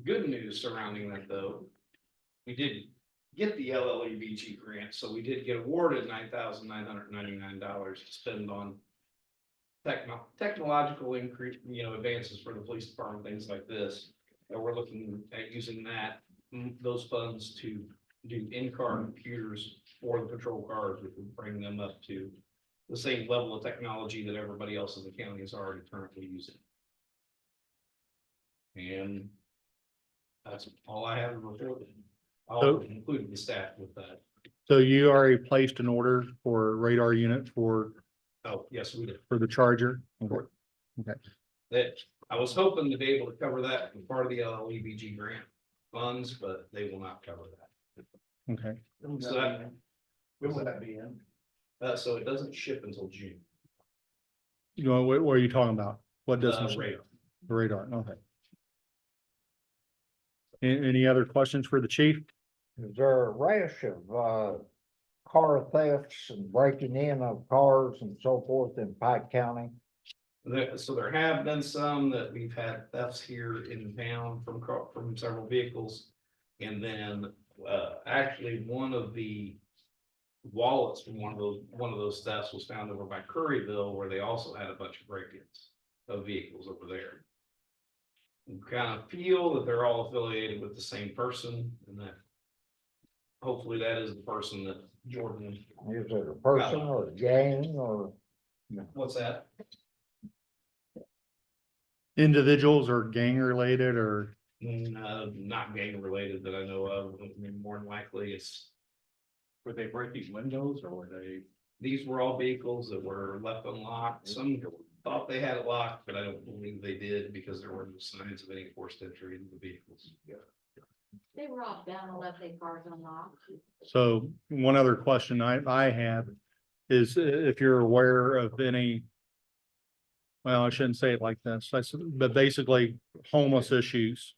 good news surrounding that, though. We did get the LLEBG grant, so we did get awarded $9,999 to spend on technological increase, advances for the police department, things like this. And we're looking at using those funds to do in-car computers for the patrol cars, which would bring them up to the same level of technology that everybody else in the county is already currently using. And that's all I have to report. I'll include the staff with that. So you already placed an order for a radar unit for Oh, yes, we did. the Charger? Okay. That I was hoping to be able to cover that as part of the LLEBG grant funds, but they will not cover that. Okay. So that, When would that be in? so it doesn't ship until June. You know, what are you talking about? What doesn't? Radar. The radar, okay. Any other questions for the chief? Is there a rash of, car thefts and breaking in of cars and so forth in Pike County? So there have been some that we've had thefts here in town from several vehicles. And then, actually one of the wallets from one of those thefts was found over by Curryville, where they also had a bunch of break-ins of vehicles over there. We kind of feel that they're all affiliated with the same person, and that hopefully that is the person that Jordan. Is it a person or a gang or? What's that? Individuals or gang related or? Not gang related that I know of. I mean, more than likely it's. Were they breaking windows or were they? These were all vehicles that were left unlocked. Some thought they had it locked, but I don't believe they did because there were no signs of any forced entry into the vehicles. They were all down and left their cars unlocked. So one other question I have is if you're aware of any, well, I shouldn't say it like this, but basically homeless issues.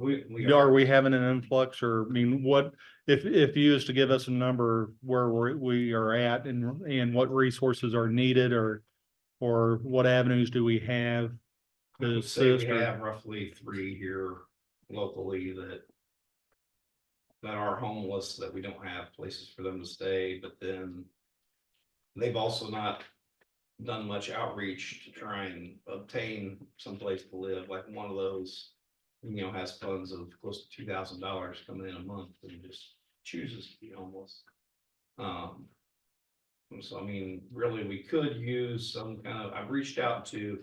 Are we having an influx, or, I mean, what, if you was to give us a number where we are at and what resources are needed, or what avenues do we have? I to would say we assist, or- have roughly 3 here locally that are homeless, that we don't have places for them to stay, but then they've also not done much outreach to try and obtain someplace to live. Like one of those, has funds of close to $2,000 coming in a month and just chooses to be homeless. So I mean, really, we could use some kind of, I've reached out to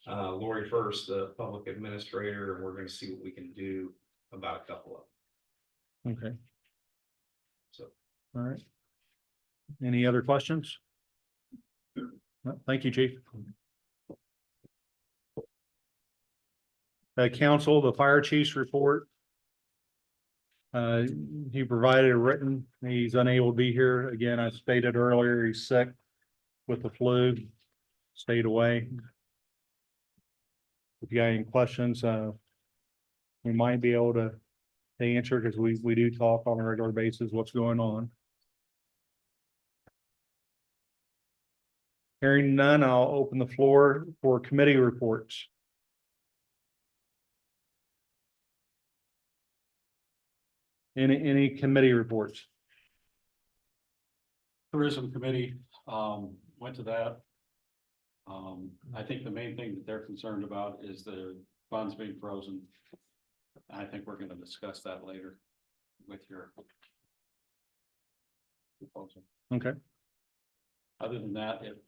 Lori First, the public administrator, and we're gonna see what we can do about a couple of them. Okay. So. All right. Any other questions? No, thank you, Chief. Council, the fire chief's report. He provided a written, he's unable to be here. Again, I stated earlier, he's sick with the flu, stayed away. If you got any questions, we might be able to answer, because we do talk on a regular basis what's going on. Hearing none, I'll open the floor for committee reports. Any committee reports? Tourism Committee, went to that. I think the main thing that they're concerned about is the funds being frozen. I think we're gonna discuss that later with your proposal. Okay. Other than that, it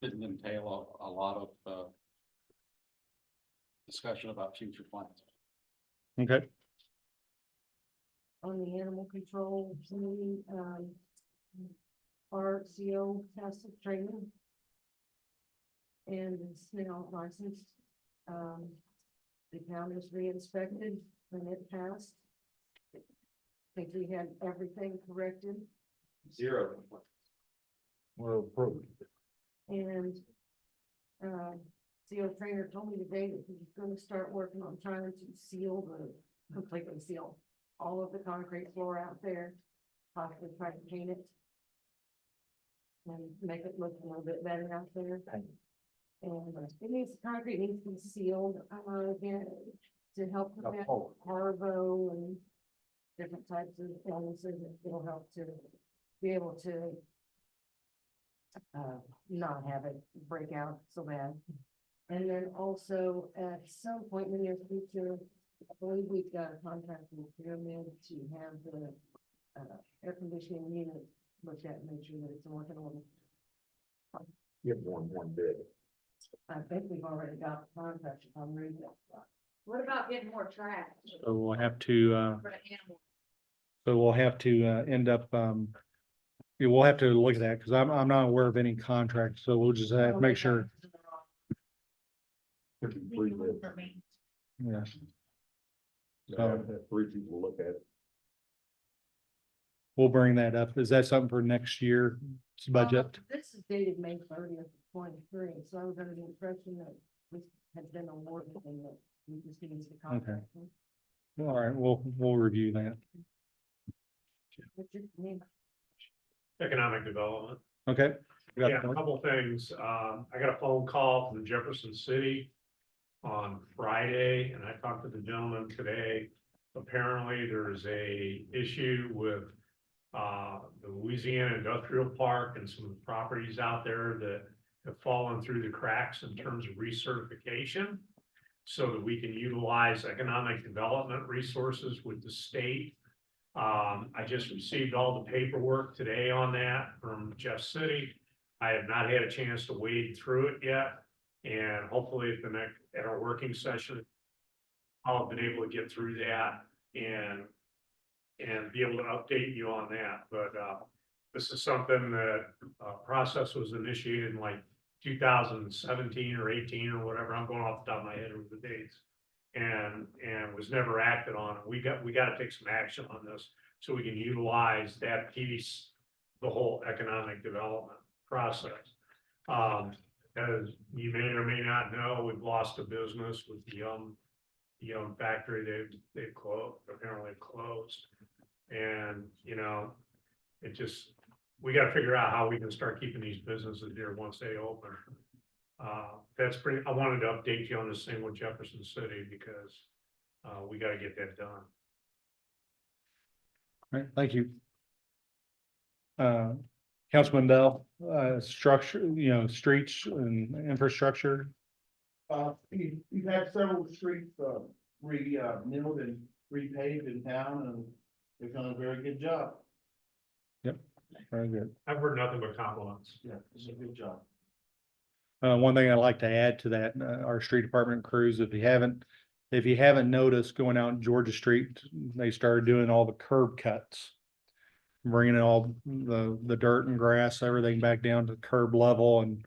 didn't entail a lot of discussion about future plans. Okay. On the animal control committee, our CO has some training. And it's now licensed. The town is re-inspected when it passed. I think we had everything corrected, 0 complaints. We're approved. and CO trainer told me today that he's gonna start working on trying to completely seal all of the concrete floor out there, possibly try to paint it and make it look a little bit better out there. And it needs, concrete needs to be sealed, again, to help prevent parvo and different types of illnesses. It'll help to be able to not have it break out so bad. And then also at some point in the near future, I believe we've got a contract with Pyramid to have the air conditioning unit looked at and make sure that it's in working order. Give one bid. I think we've already got the contract, if I'm reading that. What about getting more trash So we'll have to, for the animals? so we'll have to end up, we'll have to look at that, because I'm not aware of any contract, so we'll just have to make sure. Yes. Have 3 people look at it. We'll bring that up. Is that something for next year's budget? This is dated May 30th, 23, so I was under the impression that this had been awarded and that we just needs to contact them. All right, we'll review that. What's your name? Economic development. Okay. We got Yeah, the a point. couple things. I got a phone call from Jefferson City on Friday, and I talked to the gentleman today. Apparently, there's a issue with the Louisiana Industrial Park and some of the properties out there that have fallen through the cracks in terms of recertification, so that we can utilize economic development resources with the state. I just received all the paperwork today on that from Jeff City. I have not had a chance to wade through it yet, and hopefully at our working session, I'll have been able to get through that and be able to update you on that. But This is something that, process was initiated in like 2017 or 18 or whatever. I'm going off the top of my head with the dates. And was never acted on. We got to take some action on this so we can utilize that piece, the whole economic development process. As you may or may not know, we've lost a business with the Yum factory. They've closed, apparently closed. And, you know, we got to figure out how we can start keeping these businesses here once they open. I wanted to update you on this thing with Jefferson City because we got to get that done. All right, thank you. Councilman Bell, structure, streets and infrastructure. We've had several streets, milled and repaved in town, and they've done a very good job. Very good. I've heard nothing but compliments. Yeah, it's a good job. One thing I'd like to add to that, our street department crews, if you haven't noticed, going out Georgia Street, they started doing all the curb cuts. Bringing all the dirt and grass, everything back down to curb level and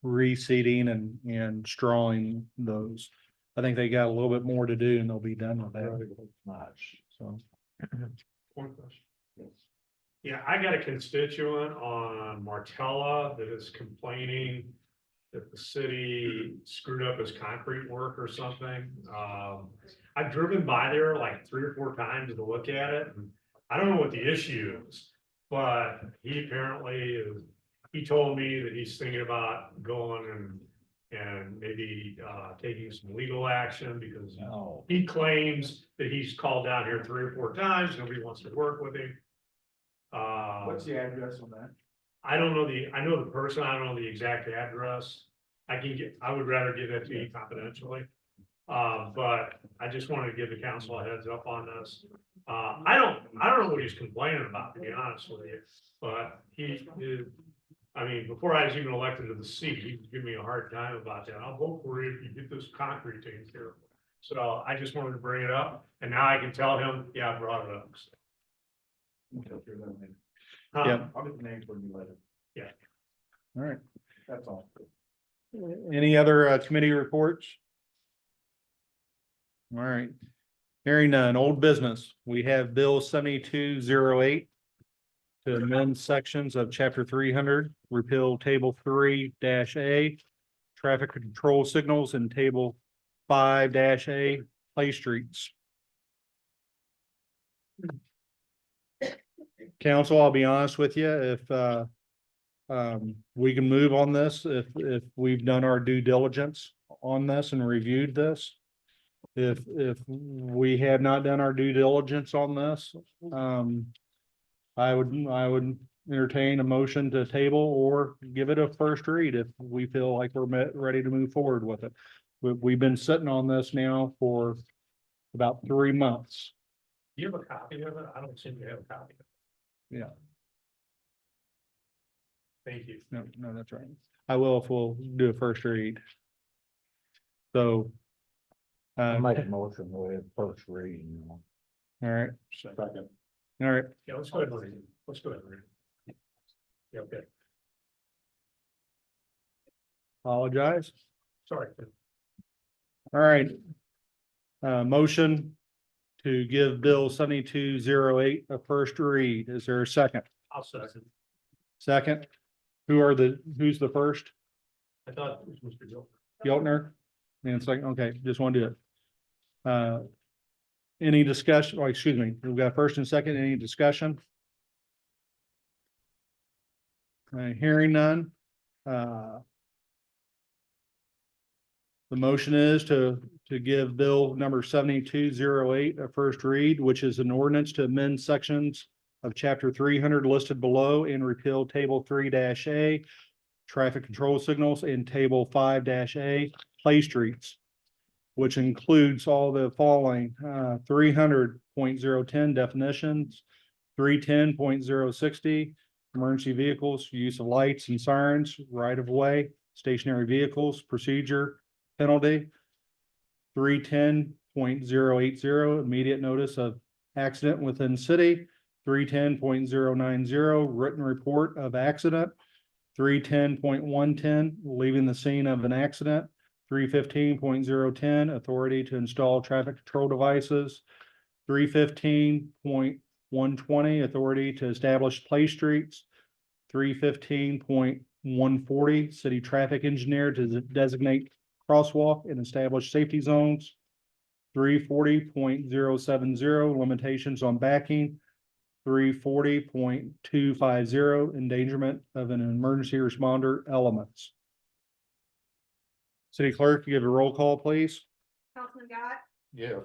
reseeding and strawing those. I think they got a little bit more to do and they'll be done with that. Nice. So, One question. Yeah, I got a constituent on Martella that is complaining that the city screwed up his concrete work or something. I've driven by there like 3 or 4 times to look at it. And I don't know what the issue is, but he told me that he's thinking about going and maybe taking some legal action because he claims that he's called down here 3 or 4 times. Nobody wants to work with him. What's the address on that? I don't know I know the person, I don't know the exact address. I would rather give that to you confidentially. But I just wanted to give the council a heads up on this. I don't know what he's complaining about, to be honest with you, but before I was even elected to the seat, he was giving me a hard time about that. I'll vote for you if you get this concrete taken care of. So I just wanted to bring it up, and now I can tell him, yeah, I brought it up. Yeah. I'll get the names for you later. all right. That's all. Any other committee reports? All right. Hearing none, old business. We have Bill 7208 to amend sections of Chapter 300, repeal Table 3-A, traffic control signals, and Table 5-A, play streets. Council, I'll be honest with you, if we can move on this, if we've done our due diligence on this and reviewed this. If we have not done our due diligence on this, I would entertain a motion to table or give it a first read if we feel like we're ready to move forward with it. We've been sitting on this now for about 3 months. Do you have a copy of it? I don't seem to have a copy. Yeah. Thank you. No, that's right. I will if we'll do a first read. So. I make a motion with first reading. All right, Second. all right. Yeah, let's go ahead and read it. Let's go ahead and read it. Yeah, okay. Apologize. Sorry. All right. Motion to give Bill 7208 a first read. Is there a second? I'll second. Second? Who's the first? I thought it was Mr. Gilbert. Geltner? And second, okay, just want to do it. Any discussion, or excuse me, we've got first and second, any discussion? Hearing none. The motion is to give bill number 7208 a first read, which is an ordinance to amend sections of chapter 300 listed below and repeal table 3-A, traffic control signals, and table 5-A, play streets, which includes all the following: 300.010 definitions, 310.060 emergency vehicles, use of lights and sirens, right of way, stationary vehicles, procedure, penalty, 310.080 immediate notice of accident within city, 310.090, written report of accident. 310.110, leaving the scene of an accident. 315.010, authority to install traffic control devices. 315.120, authority to establish play streets. 315.140, city traffic engineer to designate crosswalk and establish safety zones. 340.070, limitations on backing. 340.250, endangerment of an emergency responder elements. City clerk, you give a roll call, please. Councilman Scott, Yes.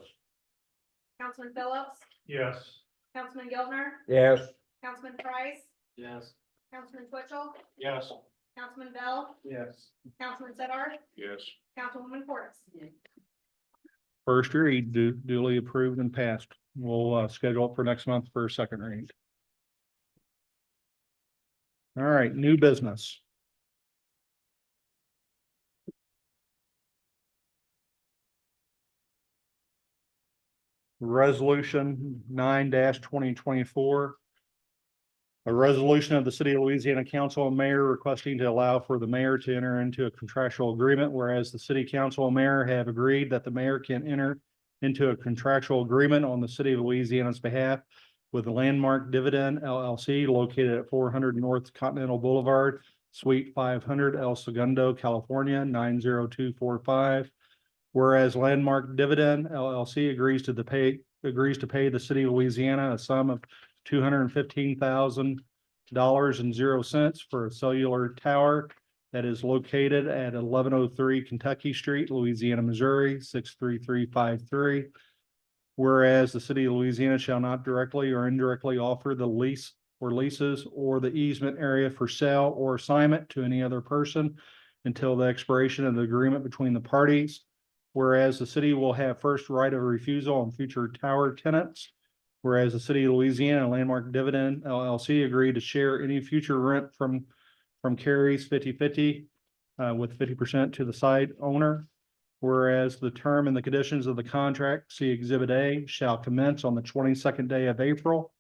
Councilman Phillips, Yes. Councilman Giltner, Yes. Councilman Price, Yes. Councilman Twitchell, Yes. Councilman Bell, Yes. Councilman Siddart, Yes. Councilwoman Portis. First read, duly approved and passed. We'll schedule it for next month for a second read. All right, new business. Resolution 9-2024. A resolution of the City of Louisiana Council and Mayor requesting to allow for the mayor to enter into a contractual agreement, whereas the City Council and Mayor have agreed that the mayor can enter into a contractual agreement on the City of Louisiana's behalf with the Landmark Dividend LLC located at 400 North Continental Boulevard, Suite 500, El Segundo, California, 90245. Whereas Landmark Dividend LLC agrees to pay the City of Louisiana a sum of $215,000.00 for a cellular tower that is located at 1103 Kentucky Street, Louisiana, Missouri, 63353. Whereas the City of Louisiana shall not directly or indirectly offer the lease or leases or the easement area for sale or assignment to any other person until the expiration of the agreement between the parties. Whereas the city will have first right of refusal on future tower tenants. Whereas the City of Louisiana and Landmark Dividend LLC agreed to share any future rent from Carey's 50/50 with 50% to the site owner. Whereas the term and the conditions of the contract, see Exhibit A, shall commence on the 22nd day of April.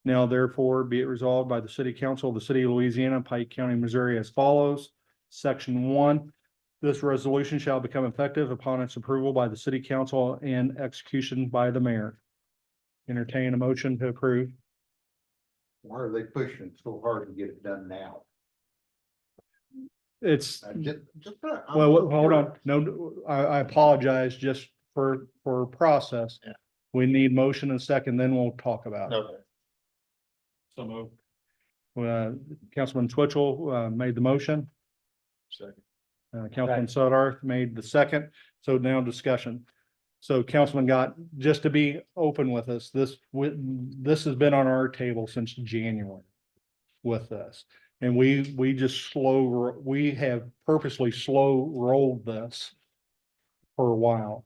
Now therefore be it resolved by the City Council of the City of Louisiana, Pike County, Missouri as follows. Section 1, this resolution shall become effective upon its approval by the City Council and execution by the mayor. Entertain a motion to approve. Why are they pushing so hard to get it done now? It's, I'm well, so hold on. curious. No, I apologize just for process. Yeah. We need motion and second, then we'll talk about it. Okay. So move. Councilman Twitchell, made the motion. Second. Councilman Sodar made the second. So now discussion. So Councilman Gott, just to be open with us, this has been on our table since January with us. And we have purposely slow rolled this for a while.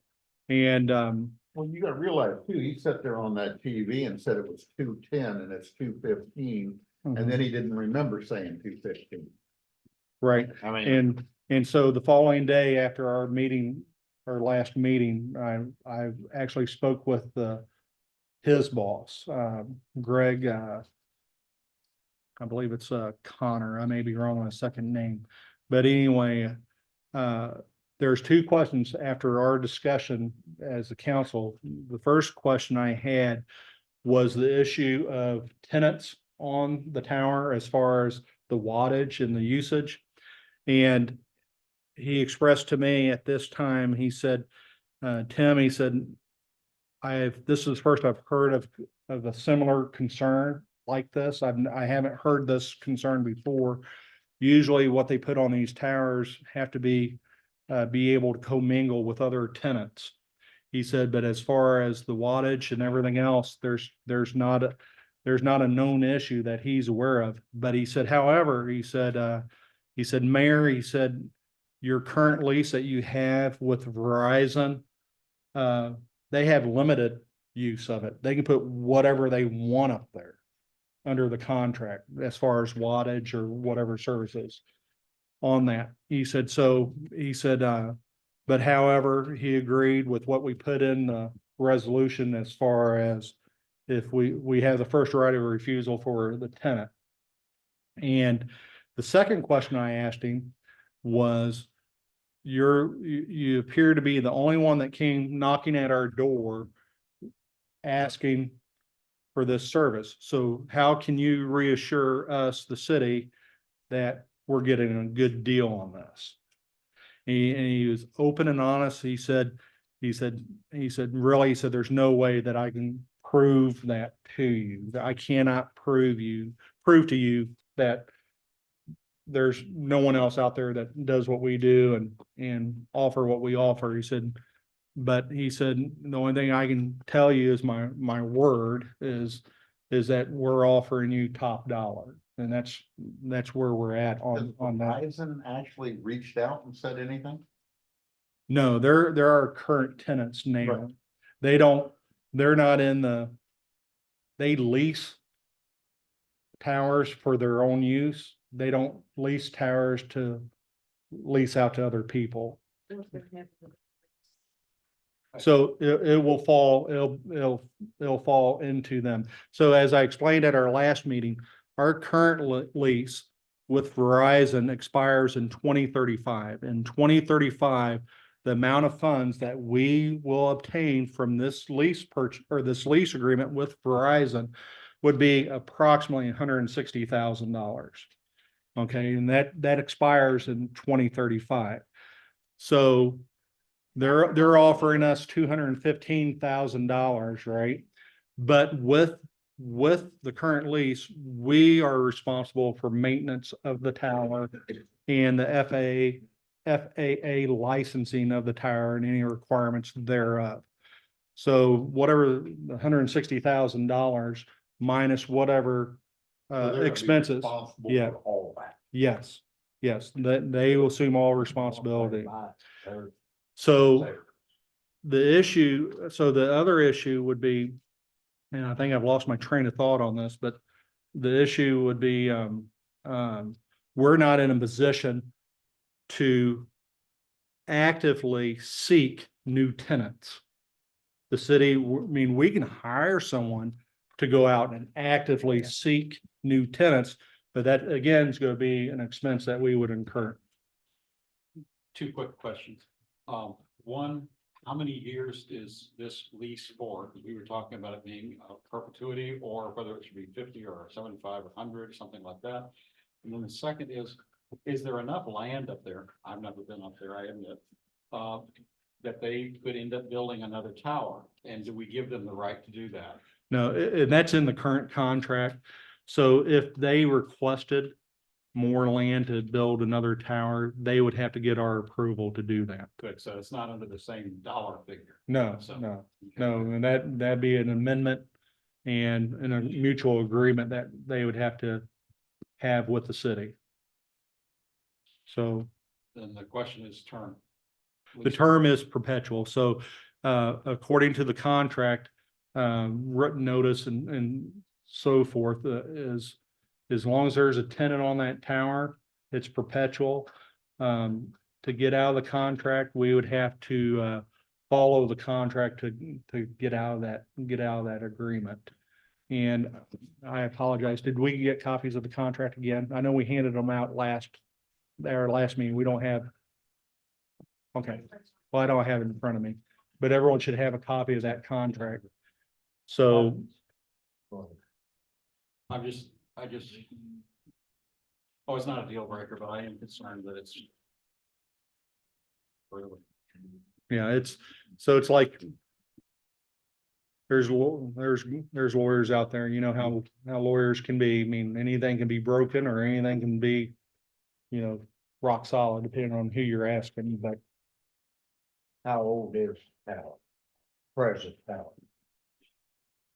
And, Well, you gotta realize too, he sat there on that TV and said it was 210 and it's 215, and then he didn't remember saying 215. right. I mean. And so the following day after our meeting, our last meeting, I actually spoke with his boss, Greg, I believe it's Connor. I may be wrong on a second name. But anyway, there's two questions after our discussion as a council. The first question I had was the issue of tenants on the tower as far as the wattage and the usage. And he expressed to me at this time, he said, Tim, he said, this is the first I've heard of a similar concern like this. I haven't heard this concern before. Usually what they put on these towers have to be able to commingle with other tenants. He said, but as far as the wattage and everything else, there's not a known issue that he's aware of. But he said, however, he said, Mayor, he said, your current lease that you have with Verizon, they have limited use of it. They can put whatever they want up there under the contract as far as wattage or whatever services on that. He said, but however, he agreed with what we put in the resolution as far as if we have the first right of refusal for the tenant. And the second question I asked him was, you appear to be the only one that came knocking at our door asking for this service. So how can you reassure us, the city, that we're getting a good deal on this? And he was open and honest. He said, really, he said, there's no way that I can prove that to you. That I cannot prove to you that there's no one else out there that does what we do and offer what we offer. He said, but he said, the only thing I can tell you is my word is that we're offering you top dollar. And that's where we're at on that. Verizon actually reached out and said anything? No, there are current tenants now. Right. They're not they lease towers for their own use. They don't lease towers to lease out to other people. So it'll fall into them. So as I explained at our last meeting, our current lease with Verizon expires in 2035. In 2035, the amount of funds that we will obtain from this lease purchase or this lease agreement with Verizon would be approximately $160,000. Okay, and that expires in 2035. So they're offering us $215,000, right? But with the current lease, we are responsible for maintenance of the tower and the FAA licensing of the tower and any requirements thereof. So whatever the $160,000 minus whatever So they're gonna be expenses. responsible Yeah. for all that. Yes, that they will assume all responsibility. So the other issue would be, and I think I've lost my train of thought on this, but the issue would be, we're not in a position to actively seek new tenants. The city, I mean, we can hire someone to go out and actively seek new tenants, but that again is going to be an expense that we would incur. Two quick questions. One, how many years is this lease for? Because we were talking about it being a perpetuity, or whether it should be 50 or 75 or 100, something like that. And then the second is there enough land up there? I've never been up there, I admit, that they could end up building another tower? And do we give them the right to do that? No, and that's in the current contract. So if they requested more land to build another tower, they would have to get our approval to do that. Good, so it's not under the same dollar figure. No, So, no, okay. no, and that'd be an amendment and a mutual agreement that they would have to have with the city. So Then the question is term. the term is perpetual. So according to the contract, written notice and so forth is, as long as there's a tenant on that tower, it's perpetual. To get out of the contract, we would have to follow the contract to get out of that agreement. And I apologize. Did we get copies of the contract again? I know we handed them out our last meeting. We don't have. Okay, well, I don't have it in front of me, but everyone should have a copy of that contract. So I just, oh, it's not a deal breaker, but I am concerned that it's. Really. yeah, it's like there's lawyers out there, you know how lawyers can be. I mean, anything can be broken or anything can be, rock solid depending on who you're asking, but How old is tower? Present tower?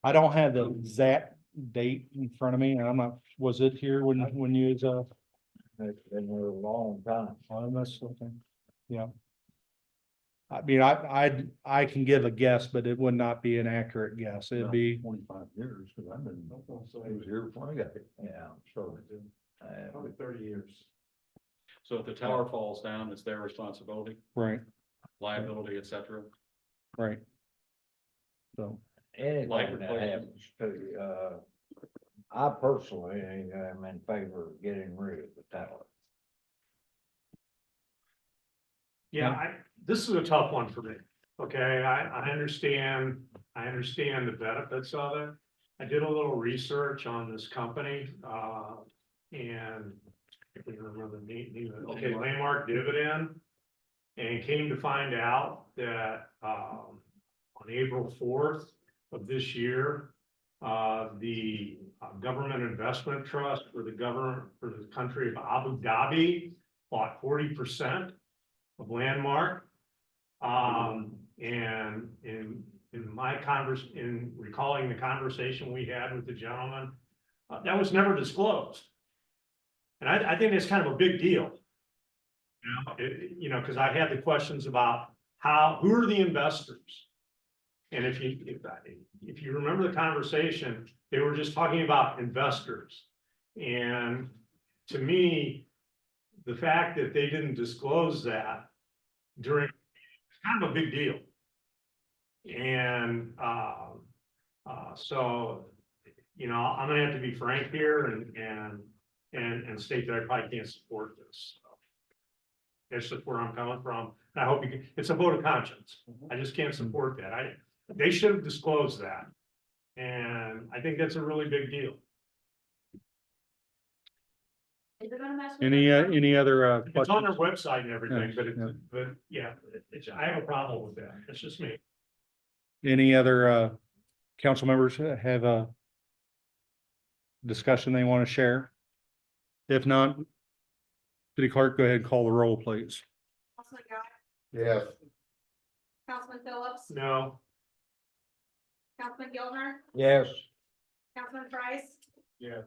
I don't have the exact date in front of me, and was it here when you was, It's been there a long time. I must, okay, yeah. I mean, I can give a guess, but it would not be an accurate guess. It'd be, 25 years, because I've been, I was here before I got it. Yeah, so. Probably 30 years. So if the tower falls down, it's their responsibility, right, liability, et cetera. right. So, anything Like that replacement. happens to you, I personally am in favor of getting rid of the tower. Yeah, this is a tough one for me. Okay, I understand the benefits of it. I did a little research on this company, and I can't remember the name, okay, Landmark Dividend. And came to find out that, on April 4th of this year, the Government Investment Trust for the country of Abu Dhabi bought 40% of Landmark. And in in recalling the conversation we had with the gentleman, that was never disclosed. And I think it's kind of a big deal. Because I had the questions about who are the investors? And if you remember the conversation, they were just talking about investors. And to me, the fact that they didn't disclose that during, it's kind of a big deal. And so, I'm gonna have to be frank here and state that I probably can't support this. That's just where I'm coming from. And I hope it's a vote of conscience. I just can't support that. They should have disclosed that. And I think that's a really big deal. Is it gonna mess with? Any other, It's on their questions? website and everything, Yeah. but yeah, I have a problem with that. It's just me. Any other, council members have a discussion they want to share? If not, city clerk, go ahead and call the roll, please. Councilman Guy, Yes. Councilman Phillips, No, Councilman Gilmer, Yes. Councilman Price, yeah,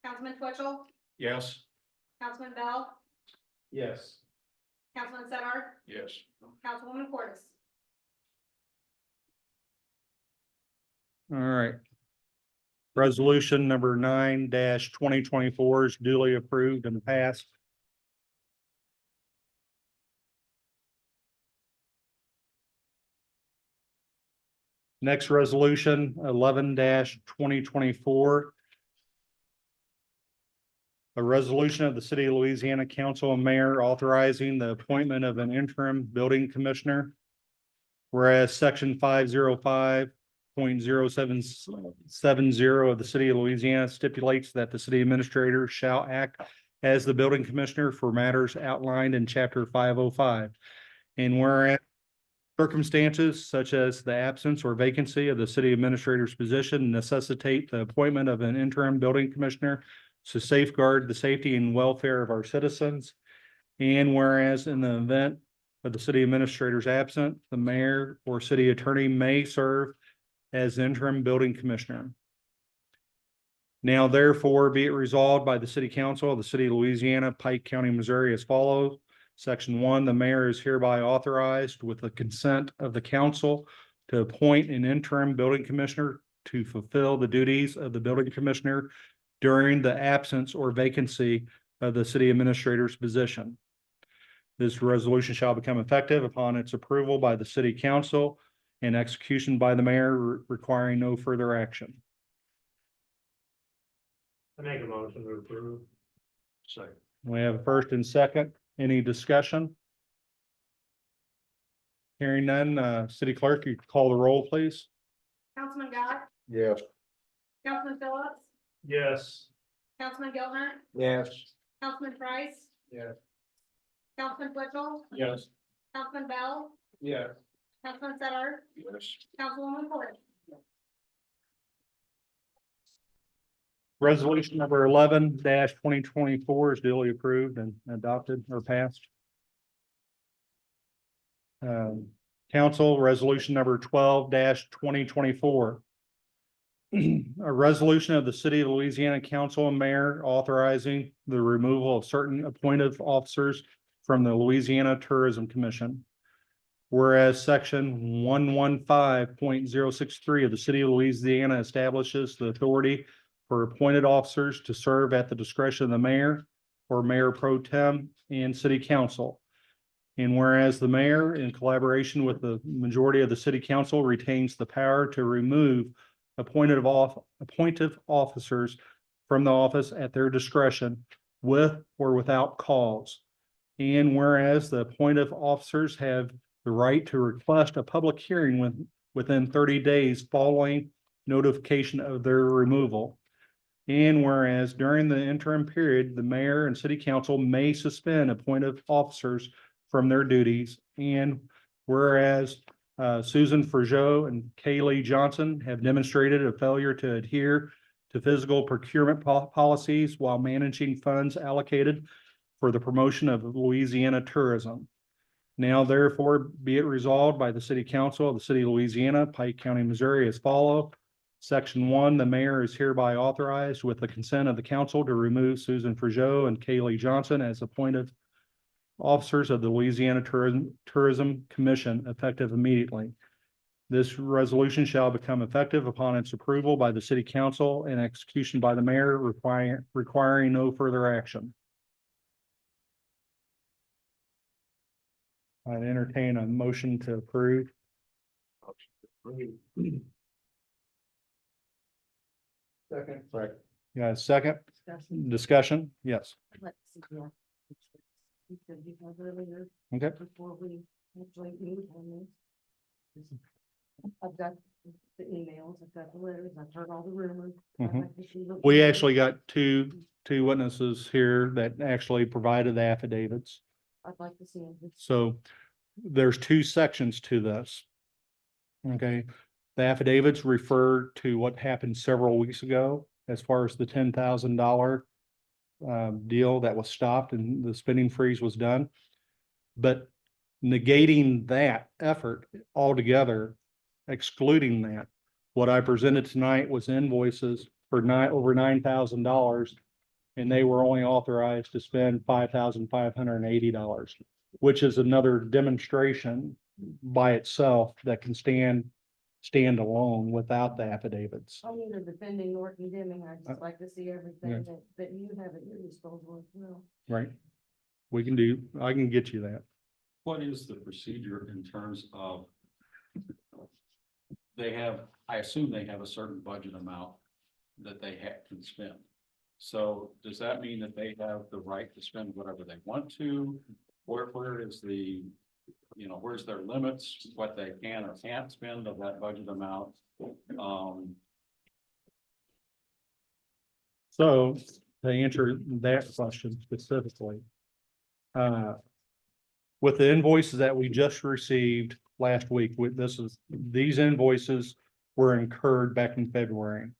Councilman Twitchell, yes, Councilman Bell, Yes. Councilman Sedar, Yes. Councilwoman Cordis. All right. Resolution number 9-2024 is duly approved and passed. Next resolution, 11-2024. A resolution of the City of Louisiana Council and Mayor authorizing the appointment of an interim building commissioner. Whereas section 505.0770 of the City of Louisiana stipulates that the city administrator shall act as the building commissioner for matters outlined in chapter 505. And whereas circumstances such as the absence or vacancy of the city administrator's position necessitate the appointment of an interim building commissioner to safeguard the safety and welfare of our citizens. And whereas in the event of the city administrator's absent, the mayor or city attorney may serve as interim building commissioner. Now therefore be it resolved by the city council of the city of Louisiana, Pike County, Missouri as follows. Section 1, the mayor is hereby authorized with the consent of the council to appoint an interim building commissioner to fulfill the duties of the building commissioner during the absence or vacancy of the city administrator's position. This resolution shall become effective upon its approval by the city council and execution by the mayor, requiring no further action. I make a motion to approve. Second. We have a first and second. Any discussion? Hearing none, city clerk, you call the roll, please. Councilman Guy, Yes. Councilman Phillips, Yes, Councilman Gilmer, Yes. Councilman Price. Yes. Councilman Twitchell, yes, Councilman Bell, Yes. Councilman Sedar, Yes. Councilwoman Cordis. Resolution number 11-2024 is duly approved and adopted or passed. Council Resolution number 12-2024. A resolution of the City of Louisiana Council and Mayor authorizing the removal of certain appointed officers from the Louisiana Tourism Commission. Whereas section 115.063 of the City of Louisiana establishes the authority for appointed officers to serve at the discretion of the mayor or mayor pro tem and city council. And whereas the mayor, in collaboration with the majority of the city council, retains the power to remove appointed officers from the office at their discretion with or without cause. And whereas the appointed officers have the right to request a public hearing within 30 days following notification of their removal. And whereas during the interim period, the mayor and city council may suspend appointed officers from their duties. And whereas Susan Furgeau and Kaylee Johnson have demonstrated a failure to adhere to physical procurement policies while managing funds allocated for the promotion of Louisiana tourism. Now therefore be it resolved by the City Council of the City of Louisiana, Pike County, Missouri as follows. Section 1, the mayor is hereby authorized with the consent of the council to remove Susan Furgeau and Kaylee Johnson as appointed officers of the Louisiana Tourism Commission effective immediately. This resolution shall become effective upon its approval by the City Council and execution by the mayor, requiring no further action. I'd entertain a motion to approve. Second. Yeah, second discussion? Yes. Let's see, yeah. You said you have earlier. Okay. Before we actually move on this. I've got the emails, I've got the letters, I've heard all the rumors. I'd Mhm. like to see what- We actually got two witnesses here that actually provided the affidavits. I'd like to see them. So there's two sections to this. Okay, the affidavits refer to what happened several weeks ago as far as the $10,000 deal that was stopped and the spending freeze was done. But negating that effort altogether, excluding that, what I presented tonight was invoices for over $9,000. And they were only authorized to spend $5,580, which is another demonstration by itself that can stand alone without the affidavits. I'm neither defending nor condemning, I'd Uh, just like to see yeah. everything that you have at your disposal as well. Right? I can get you that. What is the procedure in terms of? I assume they have a certain budget amount that they can spend. So does that mean that they have the right to spend whatever they want to? Where is where's their limits, what they can or can't spend of that budget amount? So to answer that question specifically, with the invoices that we just received last week, these invoices were incurred back in February.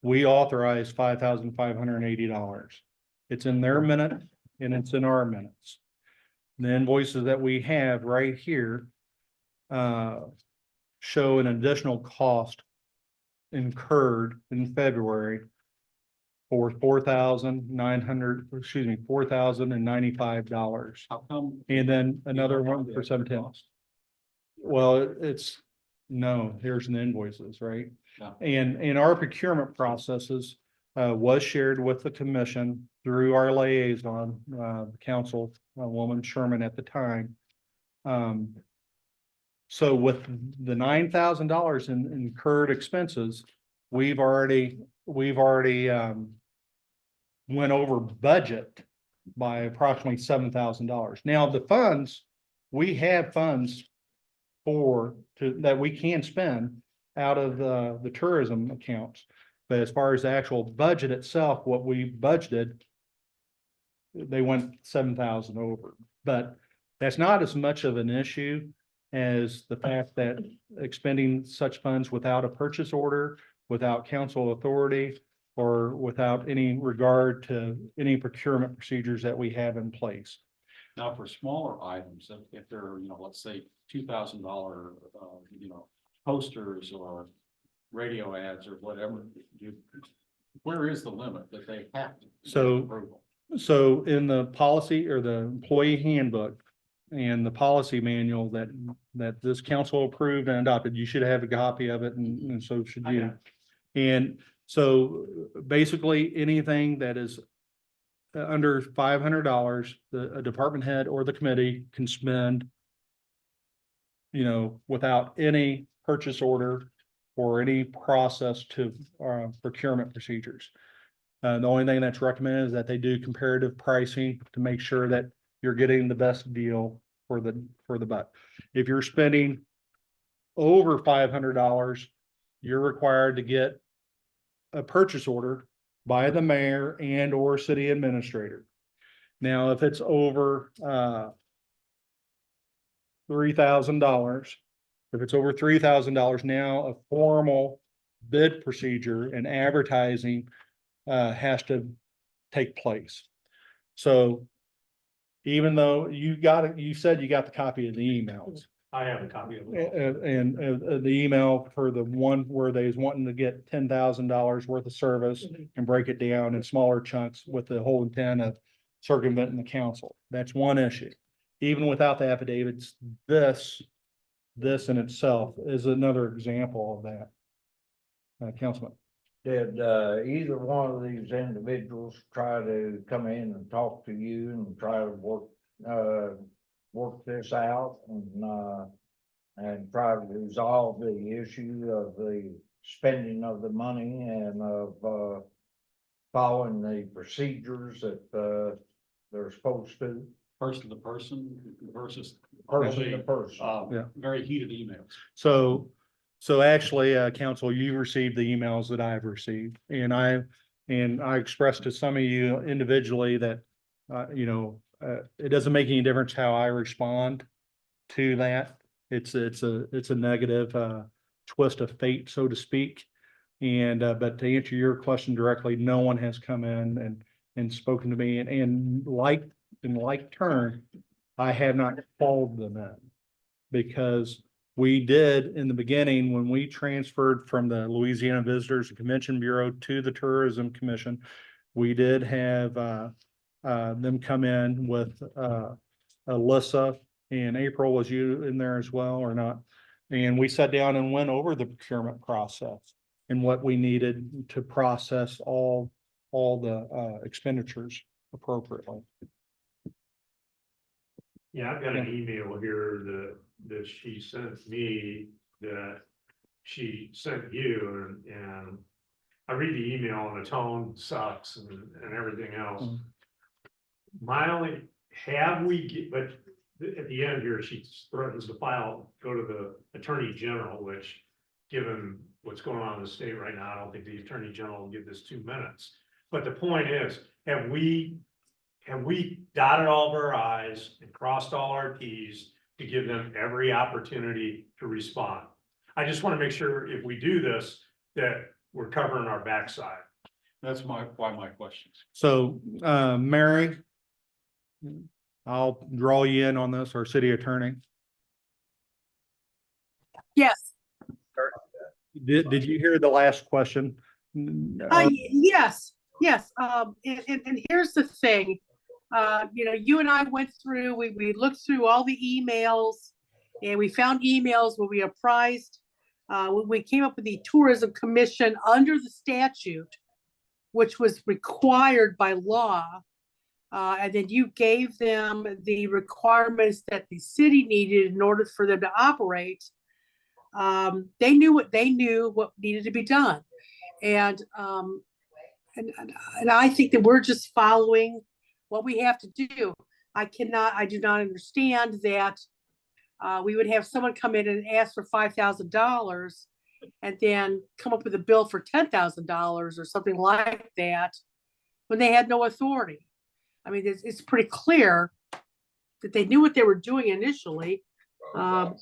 We authorized $5,580. It's in their minute and it's in our minutes. The invoices that we have right here show an additional cost incurred in February for $4,095. How come? And then another one for $710. Well, here's the invoices, right? Yeah. And our procurement processes was shared with the commission through our liaison, council woman Sherman at the time. So with the $9,000 in incurred expenses, we've already went over budget by approximately $7,000. Now, the funds, we have funds that we can spend out of the tourism accounts. But as far as the actual budget itself, what we budgeted, they went 7,000 over. But that's not as much of an issue as the fact that expending such funds without a purchase order, without council authority, or without any regard to any procurement procedures that we have in place. Now, for smaller items, if they're, let's say $2,000, posters or radio ads or whatever, where is the limit that they have to? So in the policy or the employee handbook and the policy manual that this council approved and adopted, you should have a copy of it and so should you. And so basically anything that is under $500, a department head or the committee can spend, without any purchase order or any process to procurement procedures. The only thing that's recommended is that they do comparative pricing to make sure that you're getting the best deal for the buck. If you're spending over $500, you're required to get a purchase order by the mayor and or city administrator. Now, if it's over $3,000, if it's over $3,000, now a formal bid procedure and advertising has to take place. So even though you said you got the copy of the emails. I have a copy of it. And the email for the one where they was wanting to get $10,000 worth of service and break it down in smaller chunks with the whole intent of circumventing the council. That's one issue. Even without the affidavits, this in itself is another example of that. Councilman. Did either one of these individuals try to come in and talk to you and try to work this out and try to resolve the issue of the spending of the money and of following the procedures that they're supposed to? Person to person versus. Person to person. Yeah. Very heated emails. So actually, council, you received the emails that I've received, and I expressed to some of you individually that, it doesn't make any difference how I respond to that. It's a negative, twist of fate, so to speak. And, but to answer your question directly, no one has come in and spoken to me and in like turn, I have not called them in because we did in the beginning, when we transferred from the Louisiana Visitors and Convention Bureau to the Tourism Commission, we did have them come in with Alyssa, and April, was you in there as well or not? And we sat down and went over the procurement process and what we needed to process all the expenditures appropriately. Yeah, I've got an email here that she sent me that she sent you and I read the email and the tone sucks and everything else. But at the end here, she threatens to go to the Attorney General, which given what's going on in the state right now, I don't think the Attorney General will give this 2 minutes. But the point is, have we dotted all of our i's and crossed all our t's to give them every opportunity to respond? I just want to make sure if we do this, that we're covering our backside. That's why my questions. So, Mary, I'll draw you in on this, our city attorney. Yes, Did you hear the last question? yes, and here's the thing. You and I went through, we looked through all the emails and we found emails where we apprised, we came up with the Tourism Commission under the statute, which was required by law. And then you gave them the requirements that the city needed in order for them to operate. They knew what needed to be done. And I think that we're just following what we have to do. I do not understand that we would have someone come in and ask for $5,000 and then come up with a bill for $10,000 or something like that when they had no authority. I mean, it's pretty clear that they knew what they were doing initially. I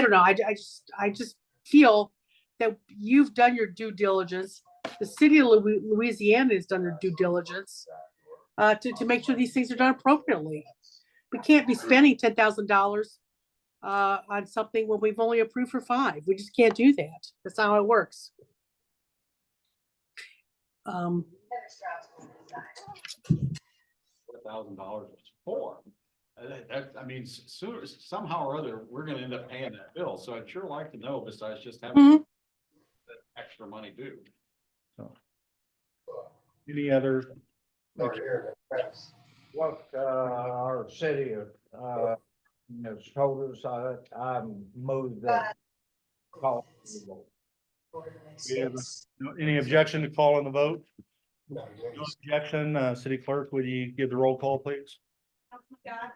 don't know. I just feel that you've done your due diligence. The city of Louisiana has done their due diligence to make sure these things are done appropriately. We can't be spending $10,000 on something when we've only approved for $5,000. We just can't do that. That's not how it works. $4,000 for. I mean, somehow or other, we're gonna end up paying that bill, so I'd sure like to know, besides just having that extra money due. So, any other What, our city, has told us, I moved that. Call. We have any objection to calling the vote? No objection, city clerk, would you give the roll call, please? Councilman Scott.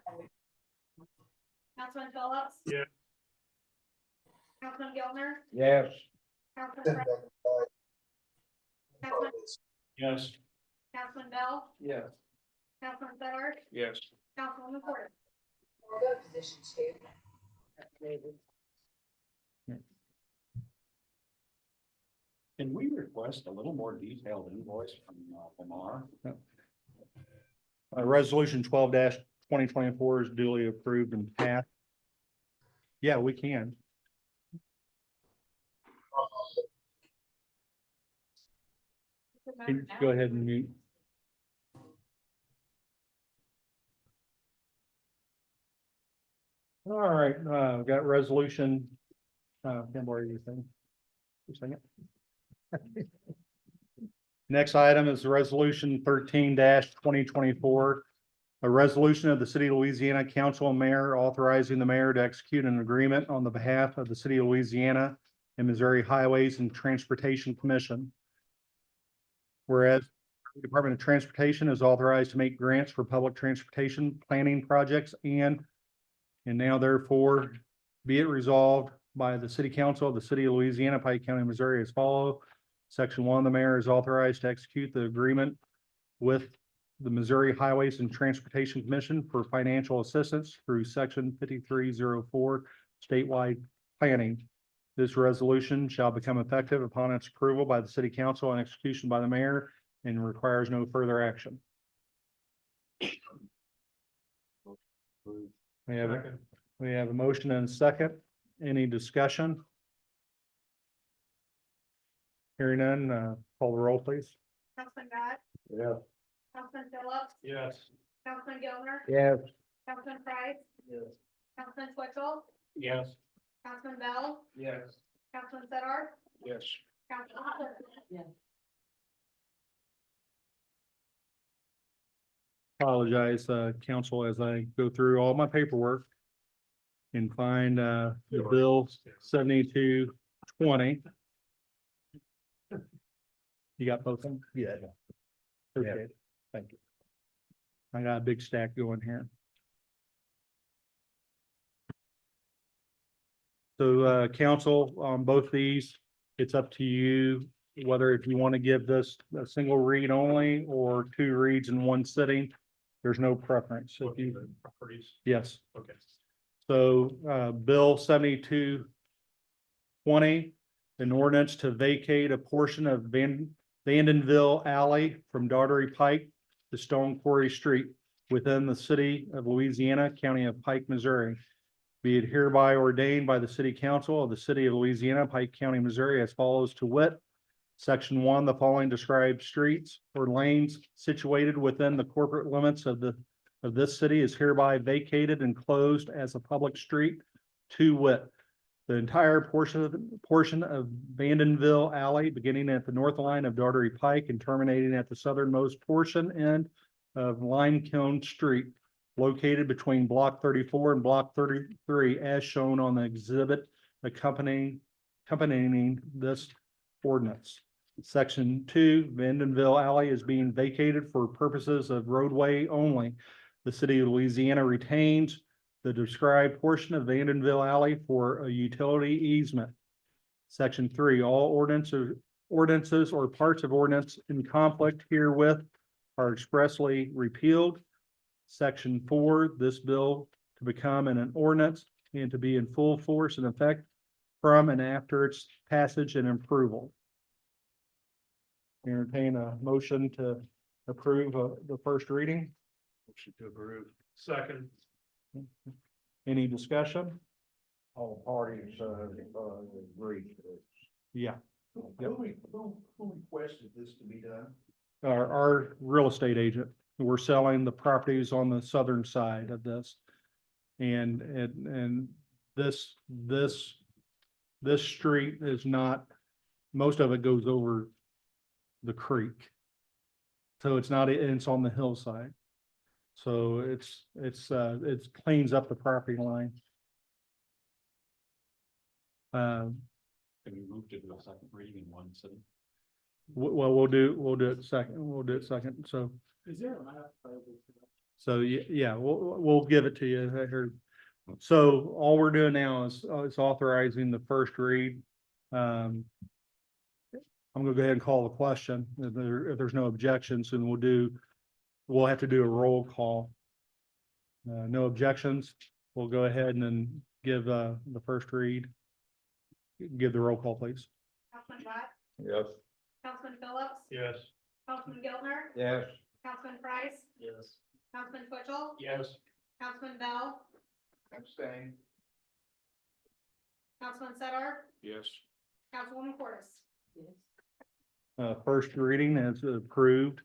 Councilman Phillips. Yeah. Councilman Gilmer. Yes. Councilman Fred. Councilman, Yes. Councilman Bell. Yes. Councilman Fedor. Yes. Councilwoman Porter. Can we request a little more detailed invoice from Lamar? Resolution 12-2024 is duly approved and passed. Yeah, we can. Go ahead and mute. All right, we've got resolution. Can't borrow anything. Just a second. Next item is resolution 13-2024. A resolution of the City of Louisiana Council and Mayor authorizing the mayor to execute an agreement on the behalf of the City of Louisiana and Missouri Highways and Transportation Commission. Whereas the Department of Transportation is authorized to make grants for public transportation planning projects and now therefore be it resolved by the City Council of the City of Louisiana, Pike County, Missouri as follows. Section 1, the mayor is authorized to execute the agreement with the Missouri Highways and Transportation Commission for financial assistance through Section 5304 statewide planning. This resolution shall become effective upon its approval by the City Council and execution by the mayor and requires no further action. We have a motion and a second. Any discussion? Hearing none, call the roll, please. Councilman Scott. Yeah. Councilman Phillips. Yes. Councilman Gilmer. Yes. Councilman Price. Yes. Councilman Twitchell. Yes. Councilman Bell. Yes. Councilman Fedor. Yes. Councilman Porter. Yes. Apologize, council, as I go through all my paperwork and find, the bill 7220. You got both of them? Yeah. Appreciate it. Thank you. I got a big stack going here. So, council, on both these, it's up to you whether if you want to give this a single read only or 2 reads in one sitting. There's no preference. If you, Properties. yes. Okay. So, Bill 7220, an ordinance to vacate a portion of Vandenville Alley from Daughtery Pike to Stone Quarry Street within the city of Louisiana, county of Pike, Missouri. Be it hereby ordained by the City Council of the City of Louisiana, Pike County, Missouri as follows to wit. Section 1, the following described streets or lanes situated within the corporate limits of this city is hereby vacated and closed as a public street to wit. The entire portion of Vandenville Alley, beginning at the north line of Daughtery Pike and terminating at the southernmost portion end of Limekiln Street, located between block 34 and block 33, as shown on the exhibit accompanying this ordinance. Section 2, Vandenville Alley is being vacated for purposes of roadway only. The City of Louisiana retains the described portion of Vandenville Alley for a utility easement. Section 3, all ordinances or parts of ordinance in conflict herewith are expressly repealed. Section 4, this bill to become an ordinance and to be in full force and effect from and after its passage and approval. Entertain a motion to approve the first reading. Motion to approve. Second. Any discussion? All parties, agree to this. Yeah, Who requested this to be done? our real estate agent, we're selling the properties on the southern side of this. And this street is not, most of it goes over the creek. So it's not, it's on the hillside. So it cleans up the property line. Can we move to do a second reading in one sitting? Well, we'll do it second, so. Is there a map? So, yeah, we'll give it to you. I heard. So all we're doing now is authorizing the first read. I'm gonna go ahead and call the question. If there's no objections, then we'll have to do a roll call. No objections, we'll go ahead and then give the first read. Give the roll call, please. Councilman Scott, Yes. Councilman Phillips, Yes. Councilman Giltner, Yes. Councilman Price, Yes. Councilman Twitchell, Yes. Councilman Bell, Abstain. Councilman Sedar, Yes. Councilwoman Portis. First reading is approved.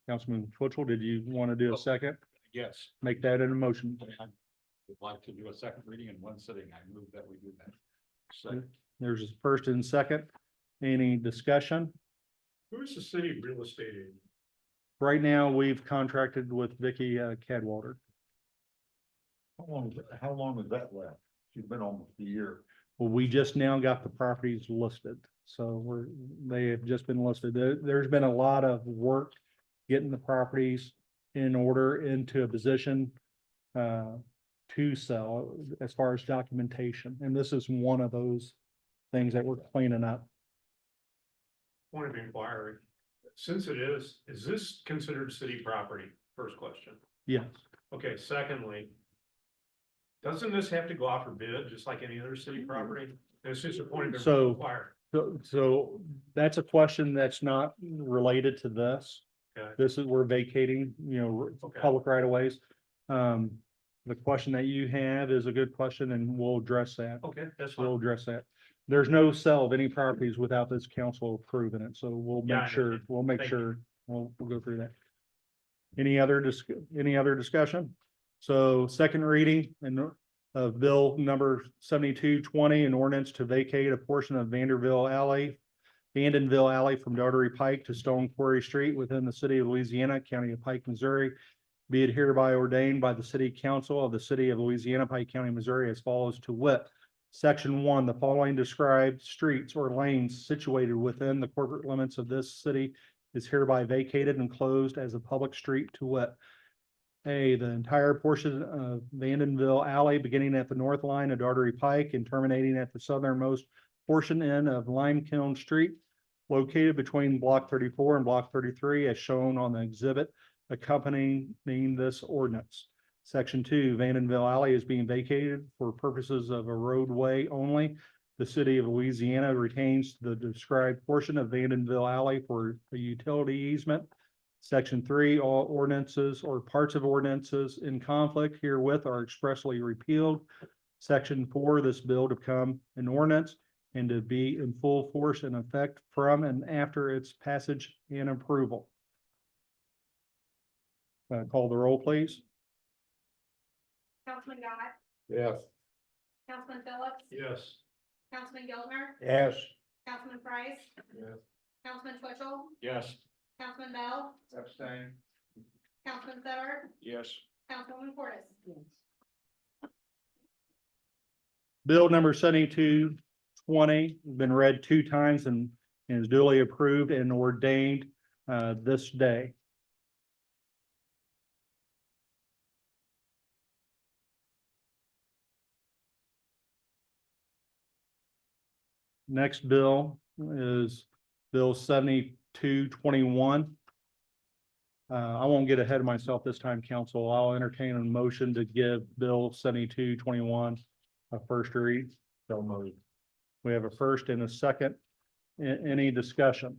Councilman Twitchell, did you want to do a second? Yes. Make that in a motion. I would like to do a second reading in one sitting. I move that we do that. Second. There's a first and second. Any discussion? Who's the city real estate agent? Right now, we've contracted with Vicky Cadwater. How long has that left? She's been almost a year. Well, we just now got the properties listed, so they have just been listed. There's been a lot of work getting the properties in order into a position to sell as far as documentation, and this is one of those things that we're cleaning up. Point of inquiry. Since it is this considered city property? First question. Yes, Okay, secondly, doesn't this have to go out for bid, just like any other city property? It's just a point of So- inquiry. so that's a question that's not related to this. Okay. This is, we're vacating, Okay. public right of ways. The question that you have is a good question and we'll address that. Okay, that's We'll fine. address that. There's no sale of any properties without this council approving it, so we'll Yeah, I make sure, understand. Thank you. we'll go through that. Any other discussion? So second reading of bill number 7220, an ordinance to vacate a portion of Vandenville Alley from Dartery Pike to Stone Quarry Street within the city of Louisiana, county of Pike, Missouri. Be it hereby ordained by the city council of the city of Louisiana, Pike County, Missouri, as follows to wit. Section 1, the following described streets or lanes situated within the corporate limits of this city is hereby vacated and closed as a public street to wit. A, the entire portion of Vandenville Alley beginning at the north line of Dartery Pike and terminating at the southernmost portion end of Lime Kiln Street, located between block 34 and block 33 as shown on the exhibit accompanying this ordinance. Section 2, Vandenville Alley is being vacated for purposes of a roadway only. The city of Louisiana retains the described portion of Vandenville Alley for a utility easement. Section 3, all ordinances or parts of ordinances in conflict herewith are expressly repealed. Section 4, this bill to become an ordinance and to be in full force and effect from and after its passage and approval. Call the roll, please. Councilman Scott, Yes. Councilman Phillips, Yes. Councilman Giltner, Yes. Councilman Price, Yes. Councilman Twitchell, Yes. Councilman Bell, Abstain. Councilman Sedar, Yes. Councilwoman Portis. Bill number 7220 been read 2 times and is duly approved and ordained this day. Next bill is Bill 7221. I won't get ahead of myself this time, council. I'll entertain a motion to give Bill 7221 a first read. So moved. We have a first and a second. Any discussion?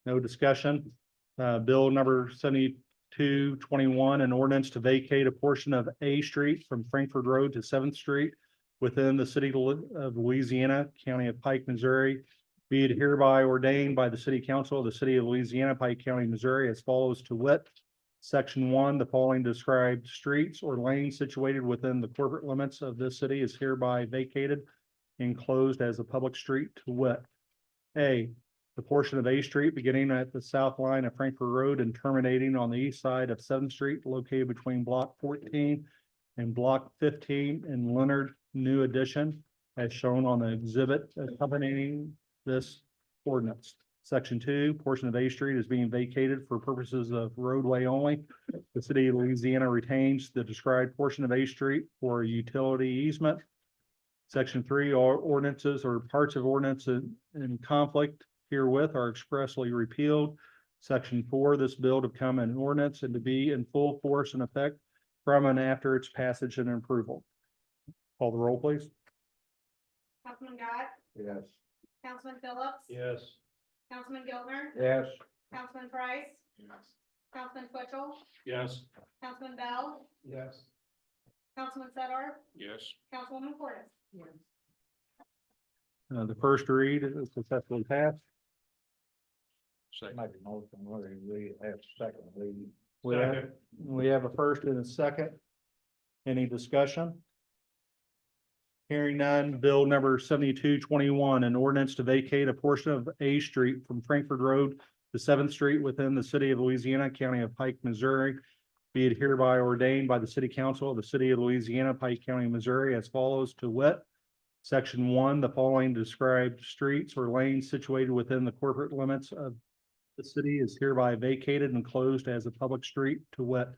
No discussion. Bill number 7221, an ordinance to vacate a portion of A Street from Frankford Road to 7th Street within the city of Louisiana, county of Pike, Missouri. Be it hereby ordained by the city council of the city of Louisiana, Pike County, Missouri, as follows to wit. Section 1, the following described streets or lanes situated within the corporate limits of this city is hereby vacated and closed as a public street to wit. A, the portion of A Street beginning at the south line of Frankfurt Road and terminating on the east side of Seventh Street located between block 14 and block 15 in Leonard New Addition as shown on the exhibit accompanying this ordinance. Section 2, portion of A Street is being vacated for purposes of roadway only. The city of Louisiana retains the described portion of A Street for a utility easement. Section 3, all ordinances or parts of ordinance in conflict herewith are expressly repealed. Section 4, this bill to become an ordinance and to be in full force and effect from and after its passage and approval. Call the roll, please. Councilman Dodd, Yes. Councilman Phillips. Yes. Councilman Giltner, Yes. Councilman Price, Councilman Twitchell, Yes. Councilman Bell, Yes. Councilman Sedar, Yes. Councilwoman Portis. The first read is successfully passed. Second. Make a motion, we have second read. We have a first and a second. Any discussion? Hearing none, bill number 7221, an ordinance to vacate a portion of A Street from Frankfurt Road to Seventh Street within the city of Louisiana, county of Pike, Missouri. Be it hereby ordained by the city council of the city of Louisiana, Pike County, Missouri as follows to wit. Section 1, the following described streets or lanes situated within the corporate limits of the city is hereby vacated and closed as a public street to wit.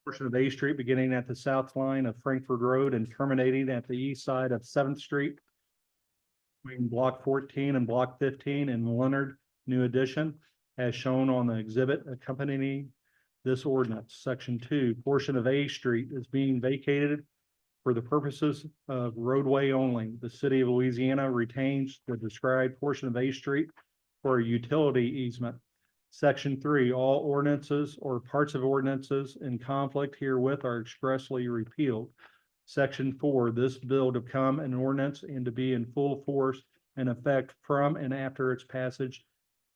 Portion of A Street beginning at the south line of Frankfurt Road and terminating at the east side of Seventh Street. Between block 14 and block 15 in Leonard New Addition, as shown on the exhibit accompanying this ordinance. Section 2, portion of A Street is being vacated for the purposes of roadway only. The city of Louisiana retains the described portion of A Street for a utility easement. Section 3, all ordinances or parts of ordinances in conflict herewith are expressly repealed. Section 4, this bill to become an ordinance and to be in full force and effect from and after its passage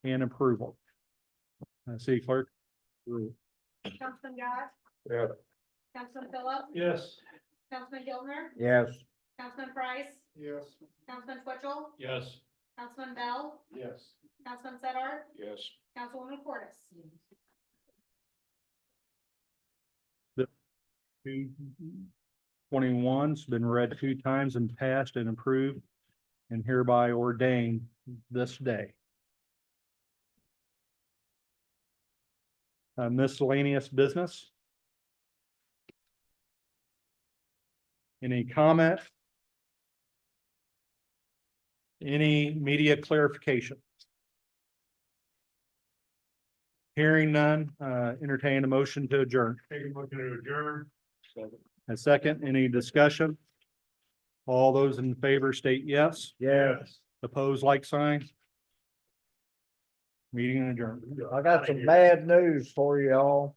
and approval. City Clerk. Councilman Dodd. Yeah. Councilman Phillips, Yes. Councilman Giltner, Yes. Councilman Price, Yes. Councilman Twitchell, Yes. Councilman Bell, Yes. Councilman Sedar, Yes. Councilwoman Portis. 221's been read 2 times and passed and approved and hereby ordained this day. Miscellaneous business. Any comment? Any media clarification? Hearing none, entertain a motion to adjourn. Take a motion to adjourn. A second, any discussion? All those in favor state yes. Yes. Opposed, like sign. Meeting adjourned. I got some bad news for you all.